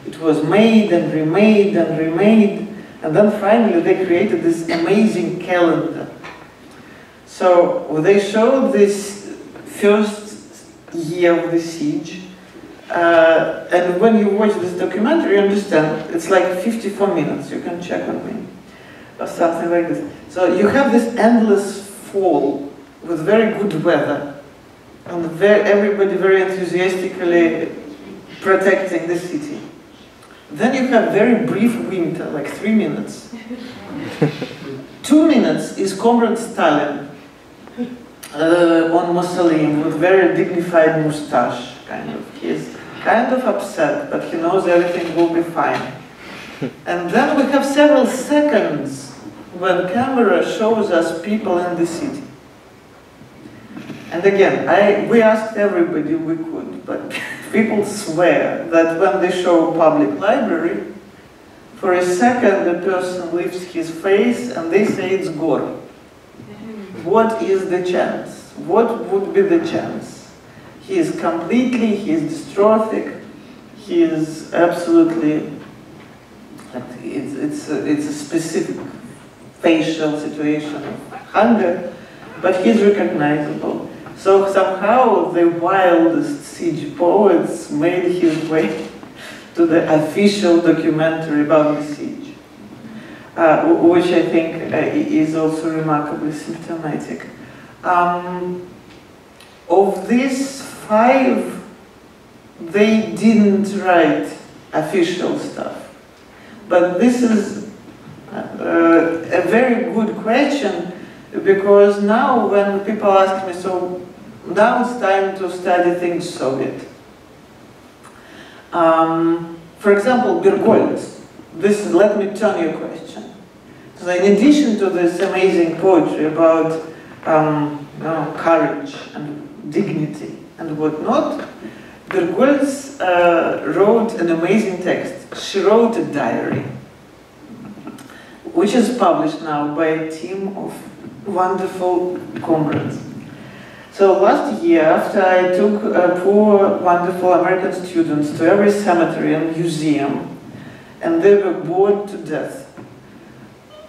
It was made and remade and remade, and then finally they created this amazing calendar. So they showed this first year of the siege, and when you watch this documentary, you understand, it's like 54 minutes, you can check on me, or something like this. So you have this endless fall with very good weather, and everybody very enthusiastically protecting the city. Then you have very brief winter, like 3 minutes. 2 minutes is Comrade Stalin on mausoleum with very dignified mustache, kind of. He's kind of upset, but he knows everything will be fine. And then we have several seconds when camera shows us people in the city. And again, we asked everybody we could, but people swear that when they show public library, for a second the person lifts his face and they say it's Gor. What is the chance? What would be the chance? He is completely, he is dystrophic, he is absolutely, it's a specific facial situation of hunger, but he's recognizable. So somehow the wildest siege poets made his way to the official documentary about the siege. which I think is also remarkably symptomatic. Of these 5, they didn't write official stuff. But this is a very good question, because now when people ask me, so now it's time to study things Soviet. For example, Bergogl's. Let me turn your question. So in addition to this amazing poetry about courage and dignity and whatnot, Bergogl's wrote an amazing text. She wrote a diary, which is published now by a team of wonderful comrades. So last year, after I took poor, wonderful American students to every cemetery and museum, and they were bored to death,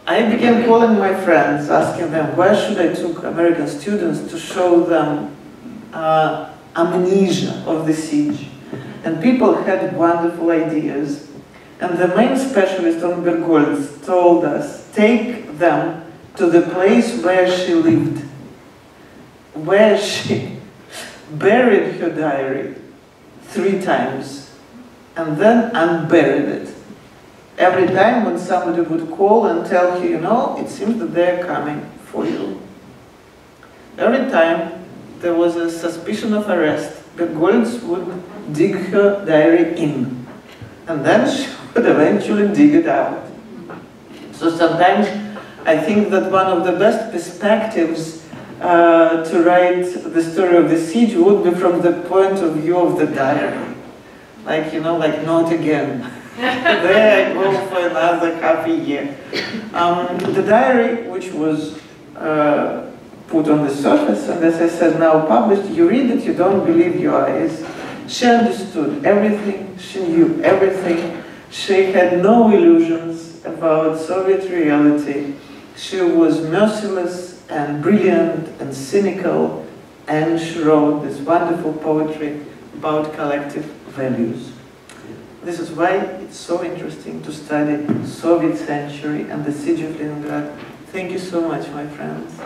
I began calling my friends, asking them where should I take American students to show them amnesia of the siege. And people had wonderful ideas. And the main specialist on Bergogl's told us, take them to the place where she lived, where she buried her diary 3 times, and then unburied it. Every time when somebody would call and tell you, it seems that they're coming for you. Every time there was a suspicion of arrest, Bergogl's would dig her diary in, and then she would eventually dig it out. So sometimes I think that one of the best perspectives to write the story of the siege would be from the point of view of the diary. Like, not again. There I go for another half a year. The diary, which was put on the surface, and as I said, now published, you read it, you don't believe your eyes. She understood everything, she knew everything, she had no illusions about Soviet reality. She was merciless and brilliant and cynical, and she wrote this wonderful poetry about collective values. This is why it's so interesting to study Soviet century and the siege of Leningrad. Thank you so much, my friends.